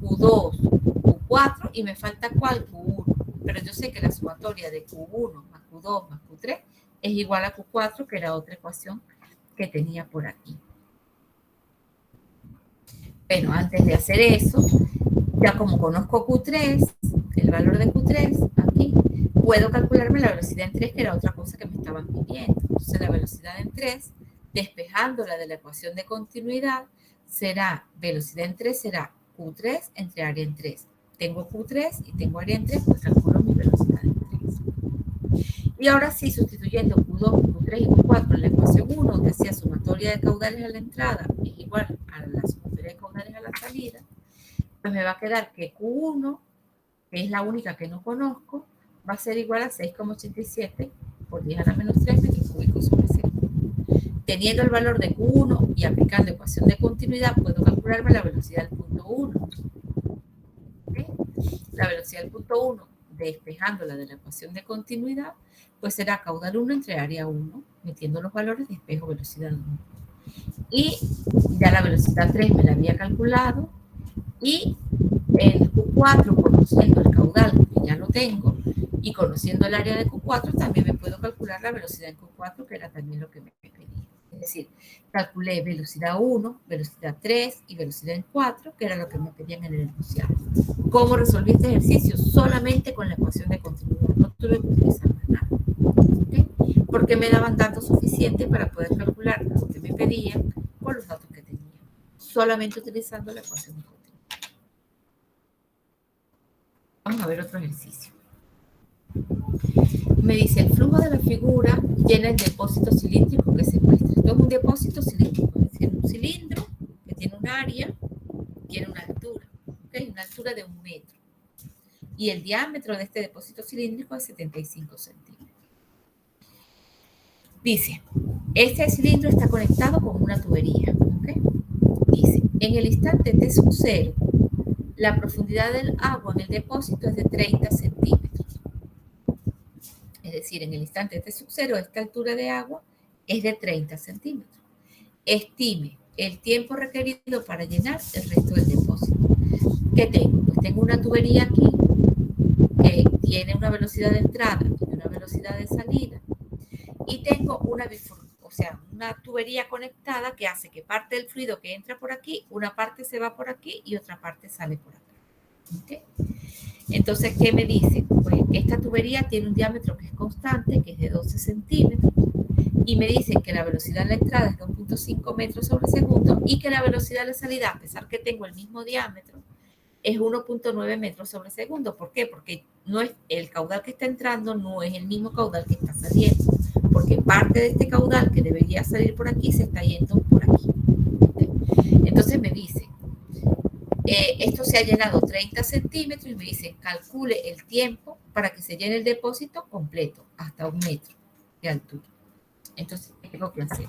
Q2, Q4 y me falta ¿cuál? Q1. Pero yo sé que la sumatoria de Q1 más Q2 más Q3 es igual a Q4, que era otra ecuación que tenía por aquí. Bueno, antes de hacer eso, ya como conozco Q3, el valor de Q3 aquí, puedo calcularme la velocidad en 3, que era otra cosa que me estaban pidiendo. Entonces la velocidad en 3 Despejándola de la ecuación de continuidad, será velocidad en 3, será Q3 entre área en 3. Tengo Q3 y tengo área en 3, pues calculo mi velocidad en 3. Y ahora sí, sustituyendo Q2, Q3 y Q4 en la ecuación 1, donde decía sumatoria de caudales a la entrada es igual a la sumatoria de caudales a la salida, pues me va a quedar que Q1, que es la única que no conozco, va a ser igual a 6,87 por 10 a la menos 3 metros cúbicos sobre segundo. Teniendo el valor de Q1 y aplicando ecuación de continuidad, puedo calcularme la velocidad del punto 1. ¿Okay? La velocidad del punto 1, despejándola de la ecuación de continuidad, pues será caudal 1 entre área 1, metiendo los valores de despejo velocidad 1. Y ya la velocidad 3 me la había calculado, y en Q4, conociendo el caudal, que ya lo tengo, y conociendo el área de Q4, también me puedo calcular la velocidad en Q4, que era también lo que me pedía. Es decir, calculé velocidad 1, velocidad 3 y velocidad en 4, que era lo que me pedían en el enunciado. ¿Cómo resolví este ejercicio? Solamente con la ecuación de continuidad. No tuve que utilizar más nada. ¿Okay? Porque me daban datos suficientes para poder calcular lo que me pedían con los datos que tenía. Solamente utilizando la ecuación de continuidad. Vamos a ver otro ejercicio. Me dice, el flujo de la figura llena el depósito cilíndrico que se muestra. Esto es un depósito cilíndrico, es decir, un cilindro que tiene un área, tiene una altura, ¿okay? Una altura de 1 metro. Y el diámetro de este depósito cilíndrico es 75 centímetros. Dice, este cilindro está conectado con una tubería, ¿okay? Dice, en el instante T sub 0, la profundidad del agua en el depósito es de 30 centímetros. Es decir, en el instante T sub 0, esta altura de agua es de 30 centímetros. Estime el tiempo requerido para llenar el resto del depósito. ¿Qué tengo? Pues tengo una tubería aquí que tiene una velocidad de entrada y una velocidad de salida. Y tengo una tubería conectada que hace que parte del fluido que entra por aquí, una parte se va por aquí y otra parte sale por acá. ¿Okay? Entonces, ¿qué me dice? Pues esta tubería tiene un diámetro que es constante, que es de 12 centímetros, y me dicen que la velocidad de la entrada es de 1.5 metros sobre segundo y que la velocidad de la salida, a pesar que tengo el mismo diámetro, es 1.9 metros sobre segundo. ¿Por qué? Porque no es, el caudal que está entrando no es el mismo caudal que está saliendo, porque parte de este caudal que debería salir por aquí se está yendo por aquí. Entonces me dice, esto se ha llenado 30 centímetros y me dicen, calcule el tiempo para que se llene el depósito completo, hasta 1 metro de altura. Entonces, ¿qué tengo que hacer?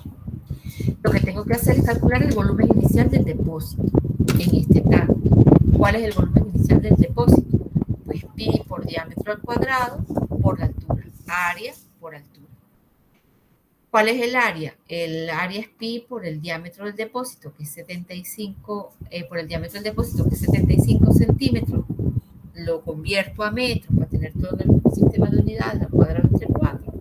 Lo que tengo que hacer es calcular el volumen inicial del depósito en este tanque. ¿Cuál es el volumen inicial del depósito? Pues pi por diámetro al cuadrado por la altura, área por altura. ¿Cuál es el área? El área es pi por el diámetro del depósito, que es 75, por el diámetro del depósito, que es 75 centímetros. Lo convierto a metros para tener todo el sistema de unidades al cuadrado entre 4.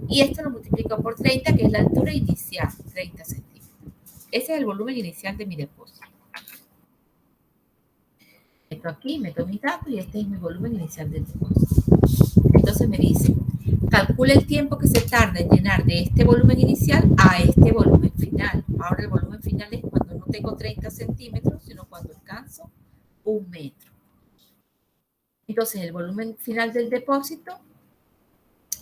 Y esto lo multiplico por 30, que es la altura inicial, 30 centímetros. Ese es el volumen inicial de mi depósito. Meto aquí, meto mis datos y este es mi volumen inicial del depósito. Entonces me dice, calcula el tiempo que se tarda en llenar de este volumen inicial a este volumen final. Ahora el volumen final es cuando no tengo 30 centímetros, sino cuando alcanzo 1 metro. Entonces el volumen final del depósito,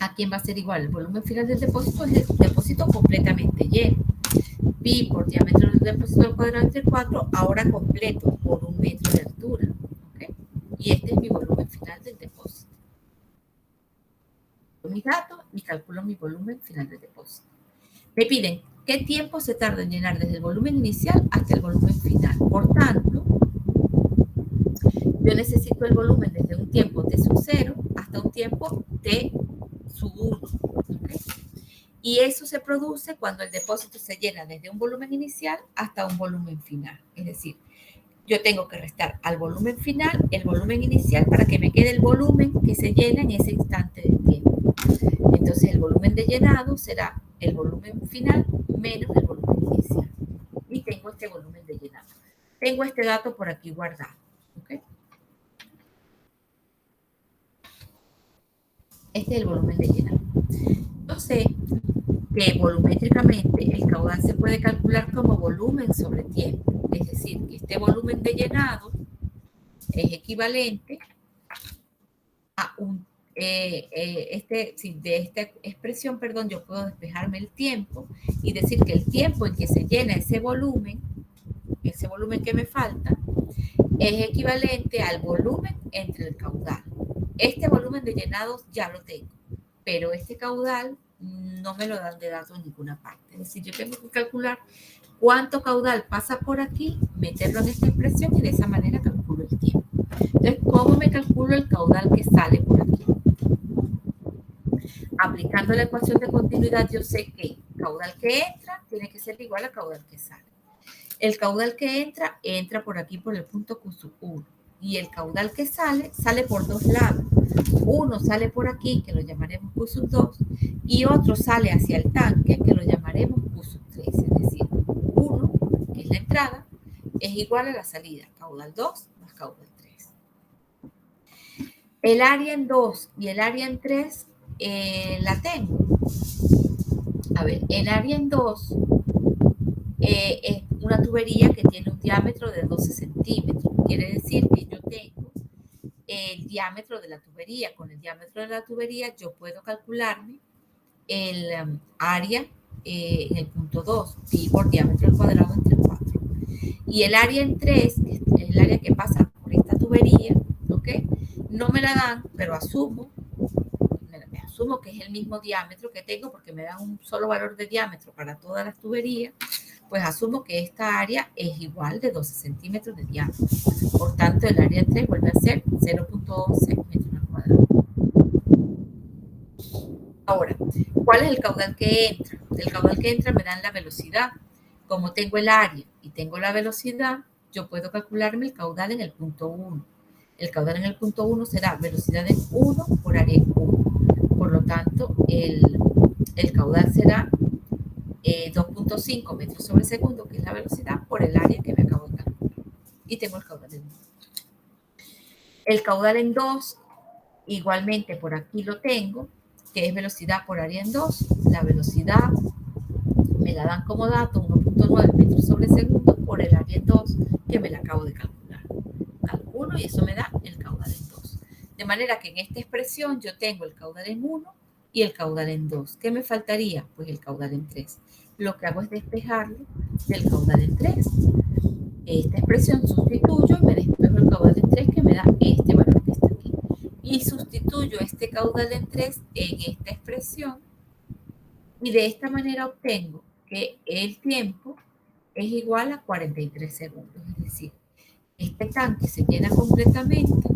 ¿a quién va a ser igual? El volumen final del depósito es el depósito completamente lleno. Pi por diámetro del depósito al cuadrado entre 4, ahora completo por 1 metro de altura. ¿Okay? Y este es mi volumen final del depósito. Mis datos y calculo mi volumen final del depósito. Me piden qué tiempo se tarda en llenar desde el volumen inicial hasta el volumen final. Por tanto, yo necesito el volumen desde un tiempo t sub 0 hasta un tiempo t sub 1. ¿Okay? Y eso se produce cuando el depósito se llena desde un volumen inicial hasta un volumen final. Es decir, yo tengo que restar al volumen final el volumen inicial para que me quede el volumen que se llena en ese instante de tiempo. Entonces el volumen de llenado será el volumen final menos el volumen inicial. Y tengo este volumen de llenado. Tengo este dato por aquí guardado. ¿Okay? Este es el volumen de llenado. Yo sé que volumétricamente el caudal se puede calcular como volumen sobre tiempo. Es decir, que este volumen de llenado es equivalente a de esta expresión, perdón, yo puedo despejarme el tiempo y decir que el tiempo en que se llena ese volumen que me falta, es equivalente al volumen entre el caudal. Este volumen de llenados ya lo tengo, pero este caudal no me lo dan de datos en ninguna parte. Es decir, yo tengo que calcular cuánto caudal pasa por aquí, meterlo en esta expresión y de esa manera calculo el tiempo. Entonces, ¿cómo me calculo el caudal que sale por aquí? Aplicando la ecuación de continuidad, yo sé que caudal que entra tiene que ser igual a caudal que sale. El caudal que entra por aquí por el punto Q sub 1. Y el caudal que sale por dos lados. Uno sale por aquí, que lo llamaremos Q sub 2, y otro sale hacia el tanque, que lo llamaremos Q sub 3. Es decir, 1, que es la entrada, es igual a la salida, caudal 2 más caudal 3. El área en 2 y el área en 3 la tengo. A ver, el área en 2 es una tubería que tiene un diámetro de 12 centímetros. Quiere decir que yo tengo el diámetro de la tubería. Con el diámetro de la tubería yo puedo calcularme el área en el punto 2, pi por diámetro al cuadrado entre 4. Y el área en 3, es el área que pasa por esta tubería, ¿ok? No me la dan, pero asumo que es el mismo diámetro que tengo porque me dan un solo valor de diámetro para todas las tuberías. Pues asumo que esta área es igual de 12 centímetros de diámetro. Por tanto, el área 3 vuelve a ser 0.11 metros al cuadrado. Ahora, ¿cuál es el caudal que entra? El caudal que entra me dan la velocidad. Como tengo el área y tengo la velocidad, yo puedo calcularme el caudal en el punto 1. El caudal en el punto 1 será velocidad en 1 por área en 1. Por lo tanto, el caudal será 2.5 metros sobre segundo, que es la velocidad, por el área que me acabo de calcular. Y tengo el caudal en 1. El caudal en 2, igualmente por aquí lo tengo, que es velocidad por área en 2. La velocidad me la dan como dato 1.9 metros sobre segundo por el área en 2, que me la acabo de calcular. Calculo y eso me da el caudal en 2. De manera que en esta expresión yo tengo el caudal en 1 y el caudal en 2. ¿Qué me faltaría? Pues el caudal en 3. Lo que hago es despejarlo del caudal en 3. Esta expresión sustituyo y me despejo el caudal en 3 que me da este valor que está aquí. Y sustituyo este caudal en 3 en esta expresión y de esta manera obtengo que el tiempo es igual a 43 segundos. Es decir, este tanque se llena completamente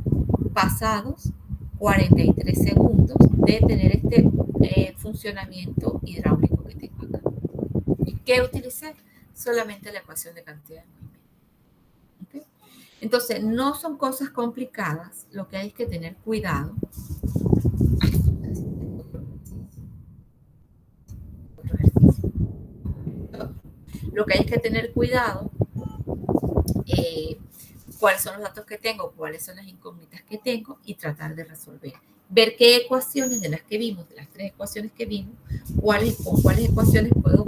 pasados 43 segundos de tener este funcionamiento hidráulico que tengo acá. ¿Y qué utilicé? Solamente la ecuación de cantidad de movimiento. ¿Okay? Entonces, no son cosas complicadas, lo que hay es que tener cuidado. Lo que hay es que tener cuidado, cuáles son los datos que tengo, cuáles son las incógnitas que tengo y tratar de resolver. Ver qué ecuaciones de las que vimos, de las 3 ecuaciones que vimos, con cuáles ecuaciones puedo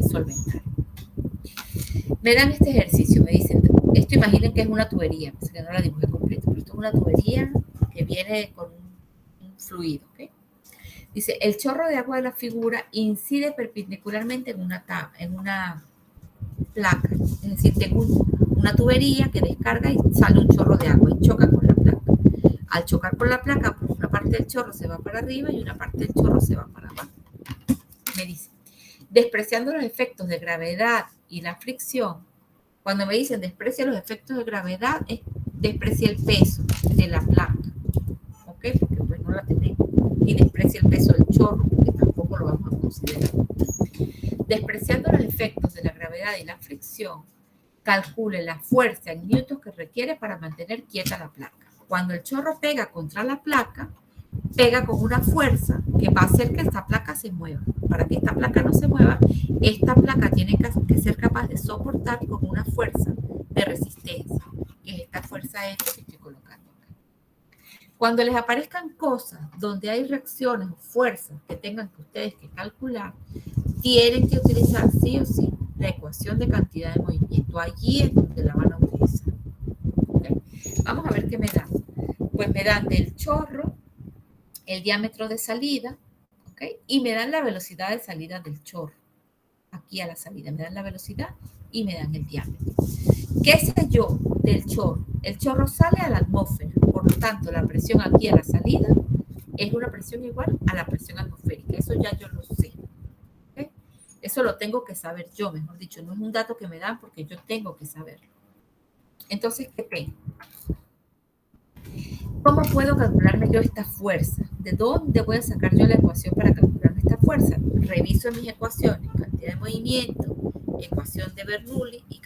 solventar. Me dan este ejercicio, me dicen, esto imaginen que es una tubería, que no la dibujé completa, pero esto es una tubería que viene con un fluido, ¿ok? Dice, el chorro de agua de la figura incide perpendicularmente en una placa, es decir, tengo una tubería que descarga y sale un chorro de agua y choca con la placa. Al chocar con la placa, pues una parte del chorro se va para arriba y una parte del chorro se va para abajo. Me dice, despreciando los efectos de gravedad y la fricción, cuando me dicen desprecia los efectos de gravedad, es desprecia el peso de la placa, ¿ok? Porque pues no la tenemos. Y desprecia el peso del chorro, porque tampoco lo vamos a considerar. Despreciando los efectos de la gravedad y la fricción, calcule la fuerza en newtons que requiere para mantener quieta la placa. Cuando el chorro pega contra la placa, pega con una fuerza que va a hacer que esta placa se mueva. Para que esta placa no se mueva, esta placa tiene que ser capaz de soportar con una fuerza de resistencia, que es esta fuerza F que estoy colocando acá. Cuando les aparezcan cosas donde hay reacciones o fuerzas que tengan que ustedes que calcular, tienen que utilizar sí o sí la ecuación de cantidad de movimiento. Allí es donde la van a utilizar. ¿Okay? Vamos a ver qué me dan. Pues me dan del chorro el diámetro de salida, ¿okay? Y me dan la velocidad de salida del chorro. Aquí a la salida me dan la velocidad y me dan el diámetro. ¿Qué sé yo del chorro? El chorro sale a la atmósfera, por lo tanto la presión aquí a la salida es una presión igual a la presión atmosférica. Eso ya yo lo sé. ¿Okay? Eso lo tengo que saber yo, mejor dicho. No es un dato que me dan porque yo tengo que saberlo. Entonces, ¿qué tengo? ¿Cómo puedo calcularme yo esta fuerza? ¿De dónde voy a sacar yo la ecuación para calcularme esta fuerza? Reviso mis ecuaciones, cantidad de movimiento, ecuación de Bernoulli y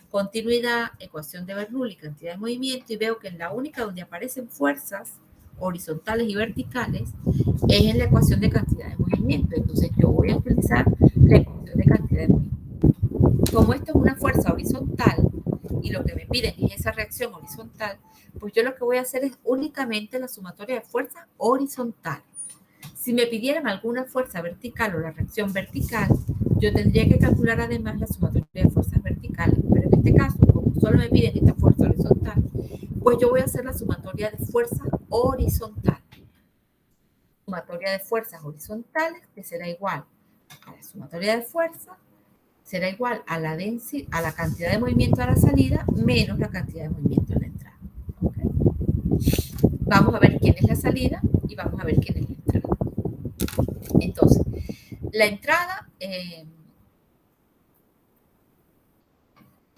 continuidad, ecuación de Bernoulli, cantidad de movimiento, y veo que en la única donde aparecen fuerzas horizontales y verticales es en la ecuación de cantidad de movimiento. Entonces yo voy a utilizar la ecuación de cantidad de movimiento. Como esto es una fuerza horizontal y lo que me piden es esa reacción horizontal, pues yo lo que voy a hacer es únicamente la sumatoria de fuerzas horizontal. Si me pidieran alguna fuerza vertical o la reacción vertical, yo tendría que calcular además la sumatoria de fuerzas verticales. Pero en este caso, como solo me piden esta fuerza horizontal, pues yo voy a hacer la sumatoria de fuerzas horizontal. Sumatoria de fuerzas horizontales, que será igual a la sumatoria de fuerzas, será igual a la cantidad de movimiento a la salida menos la cantidad de movimiento en la entrada. ¿Okay? Vamos a ver quién es la salida y vamos a ver quién es la entrada. Entonces, la entrada,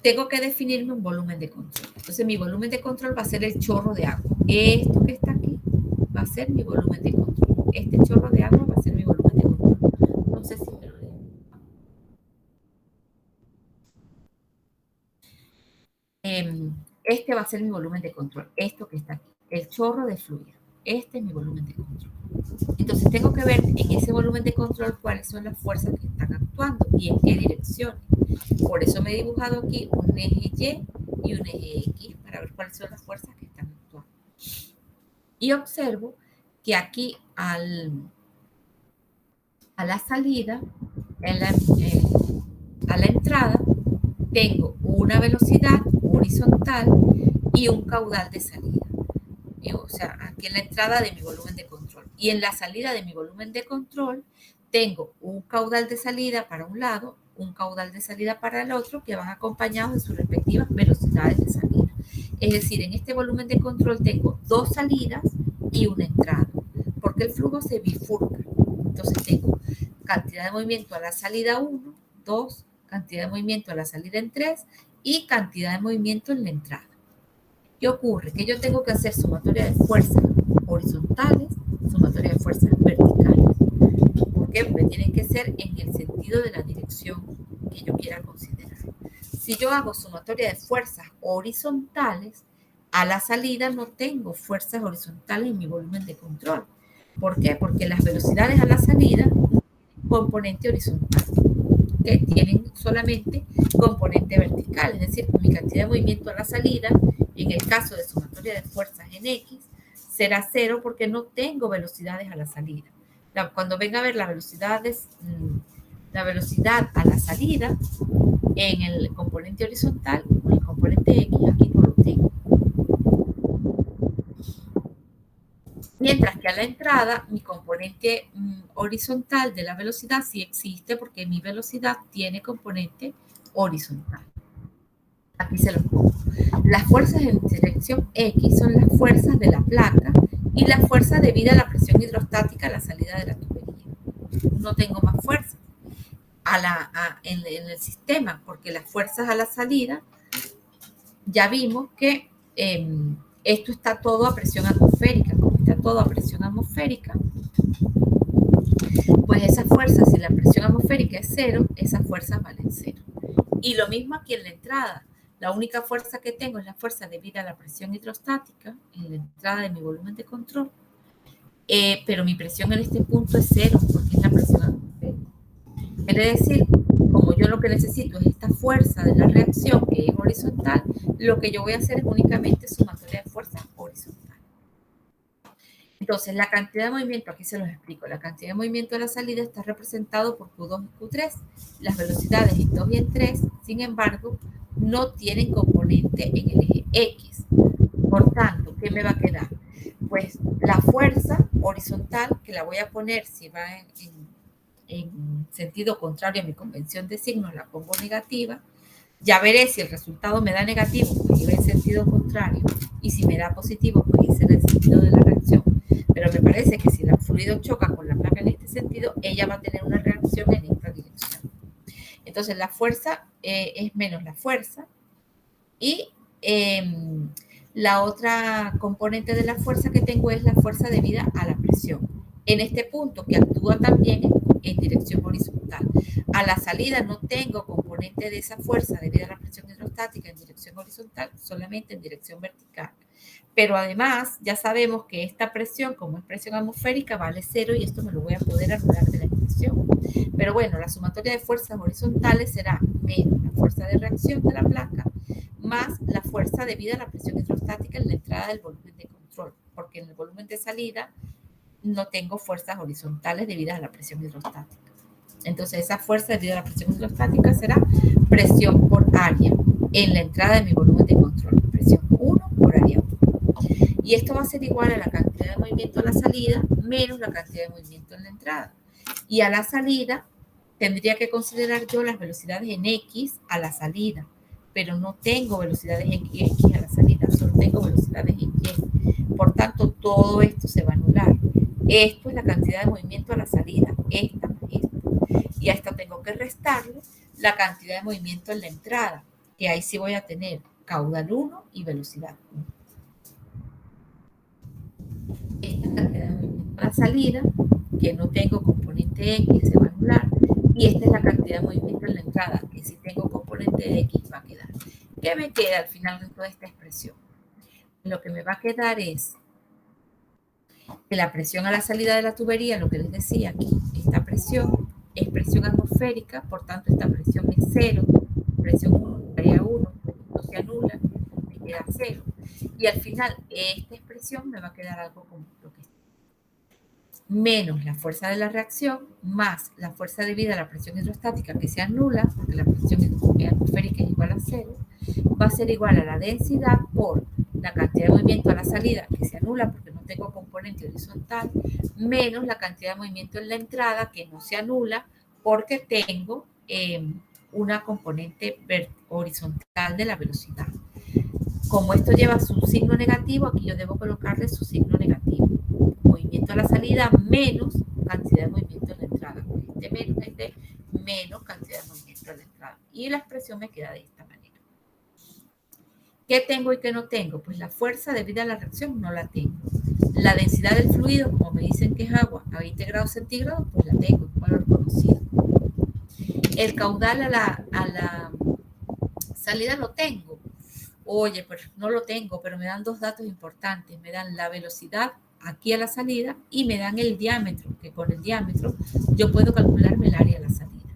tengo que definirme un volumen de control. Entonces, mi volumen de control va a ser el chorro de agua. Esto que está aquí va a ser mi volumen de control. Este chorro de agua va a ser mi volumen de control. No sé si me lo digo. Este va a ser mi volumen de control. Esto que está aquí. El chorro de fluido. Este es mi volumen de control. Entonces tengo que ver en ese volumen de control cuáles son las fuerzas que están actuando y en qué dirección. Por eso me he dibujado aquí un eje Y y un eje X para ver cuáles son las fuerzas que están actuando. Y observo que aquí a la salida, a la entrada, tengo una velocidad horizontal y un caudal de salida. O sea, aquí en la entrada de mi volumen de control. Y en la salida de mi volumen de control tengo un caudal de salida para un lado, un caudal de salida para el otro, que van acompañados de sus respectivas velocidades de salida. Es decir, en este volumen de control tengo dos salidas y una entrada, porque el flujo se bifurca. Entonces tengo cantidad de movimiento a la salida 1, 2, cantidad de movimiento a la salida en 3 y cantidad de movimiento en la entrada. ¿Qué ocurre? Que yo tengo que hacer sumatoria de fuerzas horizontales, sumatoria de fuerzas verticales. ¿Por qué? Porque tienen que ser en el sentido de la dirección que yo quiera considerar. Si yo hago sumatoria de fuerzas horizontales, a la salida no tengo fuerzas horizontales en mi volumen de control. ¿Por qué? Porque las velocidades a la salida componente horizontal, que tienen solamente componente vertical, es decir, mi cantidad de movimiento a la salida, en el caso de sumatoria de fuerzas en X, será 0 porque no tengo velocidades a la salida. Cuando venga a ver la velocidad a la salida en el componente horizontal, con el componente X, aquí no lo tengo. Mientras que a la entrada, mi componente horizontal de la velocidad sí existe porque mi velocidad tiene componente horizontal. Aquí se los pongo. Las fuerzas en dirección X son las fuerzas de la placa y la fuerza debida a la presión hidrostática a la salida de la tubería. No tengo más fuerza en el sistema porque las fuerzas a la salida ya vimos que esto está todo a presión atmosférica. Como está todo a presión atmosférica, pues esas fuerzas, si la presión atmosférica es 0, esas fuerzas valen 0. Y lo mismo aquí en la entrada. La única fuerza que tengo es la fuerza debida a la presión hidrostática en la entrada de mi volumen de control. Pero mi presión en este punto es 0 porque es la presión atmosférica. Quiere decir, como yo lo que necesito es esta fuerza de la reacción que es horizontal, lo que yo voy a hacer es únicamente sumatoria de fuerzas horizontal. Entonces, la cantidad de movimiento, aquí se los explico, la cantidad de movimiento de la salida está representado por Q2 y Q3. Las velocidades en 2 y en 3, sin embargo, no tienen componente en el eje X. Por tanto, ¿qué me va a quedar? Pues la fuerza horizontal, que la voy a poner, si va en sentido contrario a mi convención de signos, la pongo negativa. Ya veré si el resultado me da negativo, pues iba en sentido contrario, y si me da positivo, pues ese era el sentido de la reacción. Pero me parece que si el fluido choca con la placa en este sentido, ella va a tener una reacción en esta dirección. Entonces la fuerza es menos la fuerza, y la otra componente de la fuerza que tengo es la fuerza debida a la presión. En este punto, que actúa también en dirección horizontal. A la salida no tengo componente de esa fuerza debida a la presión hidrostática en dirección horizontal, solamente en dirección vertical. Pero además, ya sabemos que esta presión, como es presión atmosférica, vale 0 y esto me lo voy a poder anular de la expresión. Pero bueno, la sumatoria de fuerzas horizontales será menos la fuerza de reacción de la placa más la fuerza debida a la presión hidrostática en la entrada del volumen de control, porque en el volumen de salida no tengo fuerzas horizontales debidas a la presión hidrostática. Entonces, esa fuerza debido a la presión hidrostática será presión por área en la entrada de mi volumen de control, presión 1 por área 1. Y esto va a ser igual a la cantidad de movimiento a la salida menos la cantidad de movimiento en la entrada. Y a la salida tendría que considerar yo las velocidades en X a la salida, pero no tengo velocidades en X a la salida, solo tengo velocidades en Y. Por tanto, todo esto se va a anular. Esto es la cantidad de movimiento a la salida, esta más esta. Y a esta tengo que restarle la cantidad de movimiento en la entrada, que ahí sí voy a tener caudal 1 y velocidad 1. Esta cantidad de movimiento a la salida, que no tengo componente X, se va a anular. Y esta es la cantidad de movimiento en la entrada, que si tengo componente X va a quedar. ¿Qué me queda al final de toda esta expresión? Lo que me va a quedar es que la presión a la salida de la tubería, lo que les decía aquí, esta presión es presión atmosférica, por tanto esta presión es 0, presión 1, área 1, no se anula, me queda 0. Y al final esta expresión me va a quedar algo como lo que es menos la fuerza de la reacción, más la fuerza debida a la presión hidrostática que se anula, porque la presión atmosférica es igual a 0, va a ser igual a la densidad por la cantidad de movimiento a la salida, que se anula porque no tengo componente horizontal, menos la cantidad de movimiento en la entrada, que no se anula porque tengo una componente horizontal de la velocidad. Como esto lleva su signo negativo, aquí yo debo colocarle su signo negativo. Movimiento a la salida menos cantidad de movimiento en la entrada. Menos cantidad de movimiento en la entrada. Y la expresión me queda de esta manera. ¿Qué tengo y qué no tengo? Pues la fuerza debida a la reacción no la tengo. La densidad del fluido, como me dicen que es agua a 20 grados centígrados, pues la tengo, es un valor conocido. El caudal a la salida lo tengo. Oye, pues no lo tengo, pero me dan dos datos importantes. Me dan la velocidad aquí a la salida y me dan el diámetro, que con el diámetro yo puedo calcularme el área a la salida.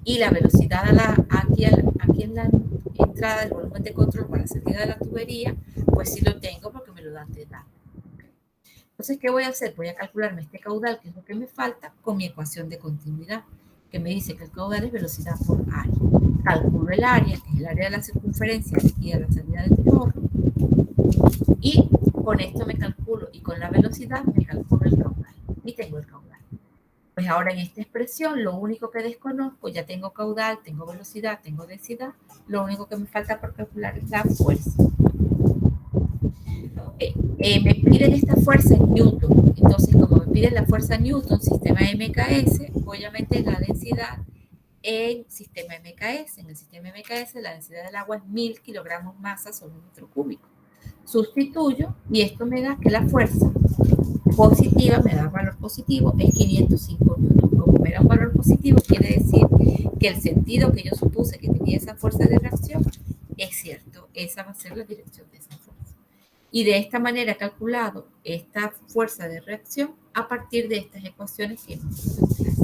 Y la velocidad aquí en la entrada del volumen de control para la salida de la tubería, pues sí lo tengo porque me lo dan de datos. Entonces, ¿qué voy a hacer? Voy a calcularme este caudal, que es lo que me falta, con mi ecuación de continuidad, que me dice que el caudal es velocidad por área. Calculo el área, que es el área de la circunferencia de aquí a la salida del chorro, y con esto me calculo, y con la velocidad me calculo el caudal, y tengo el caudal. Pues ahora en esta expresión, lo único que desconozco, ya tengo caudal, tengo velocidad, tengo densidad, lo único que me falta por calcular es la fuerza. Me piden esta fuerza en Newton, entonces como me piden la fuerza Newton, sistema MKS, voy a meter la densidad en sistema MKS. En el sistema MKS la densidad del agua es 1000 kilogramos masa sobre metro cúbico. Sustituyo y esto me da que la fuerza positiva, me da valor positivo, es 505 newton. Como me da un valor positivo, quiere decir que el sentido que yo supuse que tenía esa fuerza de reacción es cierto, esa va a ser la dirección de esa fuerza. Y de esta manera he calculado esta fuerza de reacción a partir de estas ecuaciones que hemos visto en clase.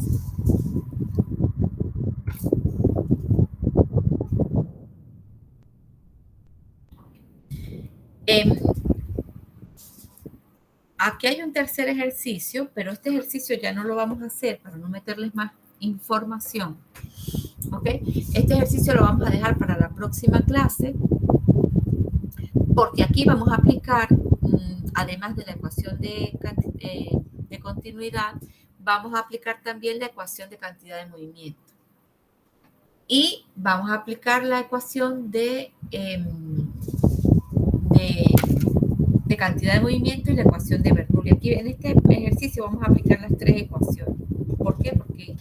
Aquí hay un tercer ejercicio, pero este ejercicio ya no lo vamos a hacer para no meterles más información. ¿Ok? Este ejercicio lo vamos a dejar para la próxima clase, porque aquí vamos a aplicar, además de la ecuación de continuidad, vamos a aplicar también la ecuación de cantidad de movimiento. Y vamos a aplicar la ecuación de cantidad de movimiento y la ecuación de Bernoulli. Aquí en este ejercicio vamos a aplicar las tres ecuaciones. ¿Por qué? Porque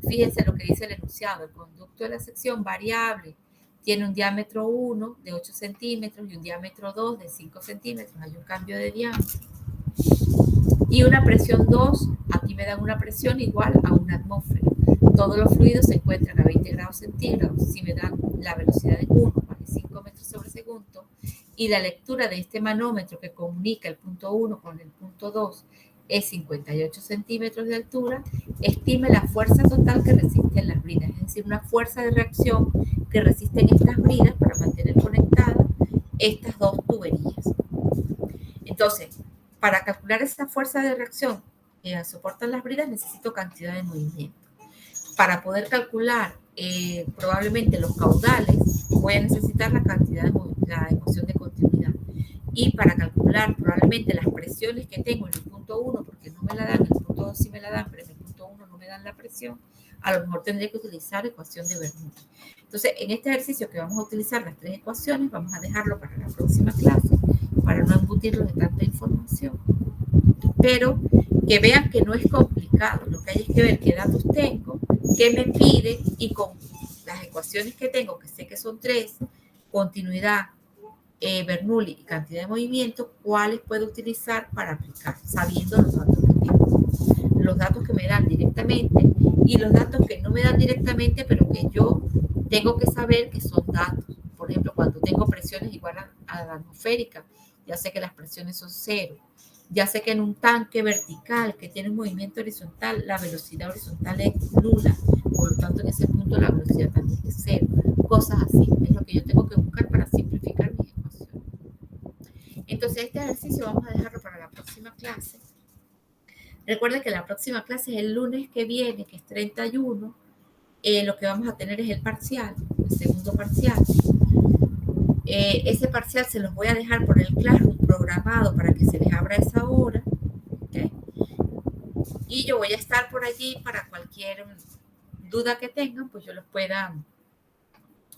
fíjense lo que dice el enunciado. El conducto de la sección variable tiene un diámetro 1 de 8 centímetros y un diámetro 2 de 5 centímetros. Hay un cambio de diámetro. Y una presión 2, aquí me dan una presión igual a una atmósfera. Todos los fluidos se encuentran a 20 grados centígrados. Si me dan la velocidad de 1, vale 5 metros sobre segundo, y la lectura de este manómetro que comunica el punto 1 con el punto 2 es 58 centímetros de altura, estime la fuerza total que resisten las bridas, es decir, una fuerza de reacción que resisten estas bridas para mantener conectadas estas dos tuberías. Entonces, para calcular esa fuerza de reacción que soportan las bridas, necesito cantidad de movimiento. Para poder calcular probablemente los caudales, voy a necesitar la cantidad de la ecuación de continuidad. Y para calcular probablemente las presiones que tengo en el punto 1, porque no me la dan, en el punto 2 sí me la dan, pero en el punto 1 no me dan la presión, a lo mejor tendré que utilizar ecuación de Bernoulli. Entonces, en este ejercicio que vamos a utilizar las tres ecuaciones, vamos a dejarlo para la próxima clase, para no embutirlo de tanta información. Pero que vean que no es complicado, lo que hay es que ver qué datos tengo, qué me pide, y con las ecuaciones que tengo, que sé que son tres, continuidad, Bernoulli y cantidad de movimiento, cuáles puedo utilizar para aplicar, sabiendo los datos que tengo. Los datos que me dan directamente y los datos que no me dan directamente, pero que yo tengo que saber que son datos. Por ejemplo, cuando tengo presiones igual a la atmosférica, ya sé que las presiones son cero. Ya sé que en un tanque vertical que tiene un movimiento horizontal, la velocidad horizontal es nula. Por lo tanto, en ese punto la velocidad también es cero. Cosas así. Es lo que yo tengo que buscar para simplificar mis ecuaciones. Entonces, este ejercicio vamos a dejarlo para la próxima clase. Recuerden que la próxima clase es el lunes que viene, que es 31. Lo que vamos a tener es el parcial, el segundo parcial. Ese parcial se los voy a dejar por el Classroom programado para que se les abra esa hora. ¿Okay? Y yo voy a estar por allí para cualquier duda que tengan, pues yo los pueda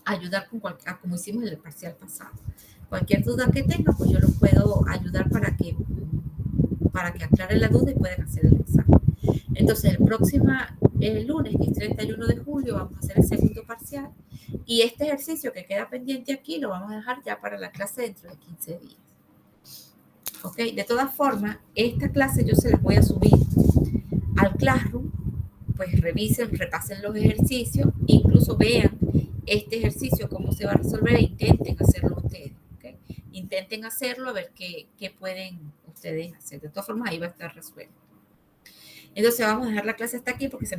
ayudar con como hicimos en el parcial pasado. Cualquier duda que tengan, pues yo los puedo ayudar para que aclaren la duda y puedan hacer el examen. Entonces, el lunes, que es 31 de julio, vamos a hacer el segundo parcial. Y este ejercicio que queda pendiente aquí lo vamos a dejar ya para la clase dentro de 15 días. ¿Ok? De todas formas, esta clase yo se las voy a subir al Classroom, pues revisen, repasen los ejercicios, incluso vean este ejercicio, cómo se va a resolver, e intenten hacerlo ustedes. ¿Okay? Intenten hacerlo a ver qué pueden ustedes hacer. De todas formas, ahí va a estar resuelto. Entonces vamos a dejar la clase hasta aquí porque se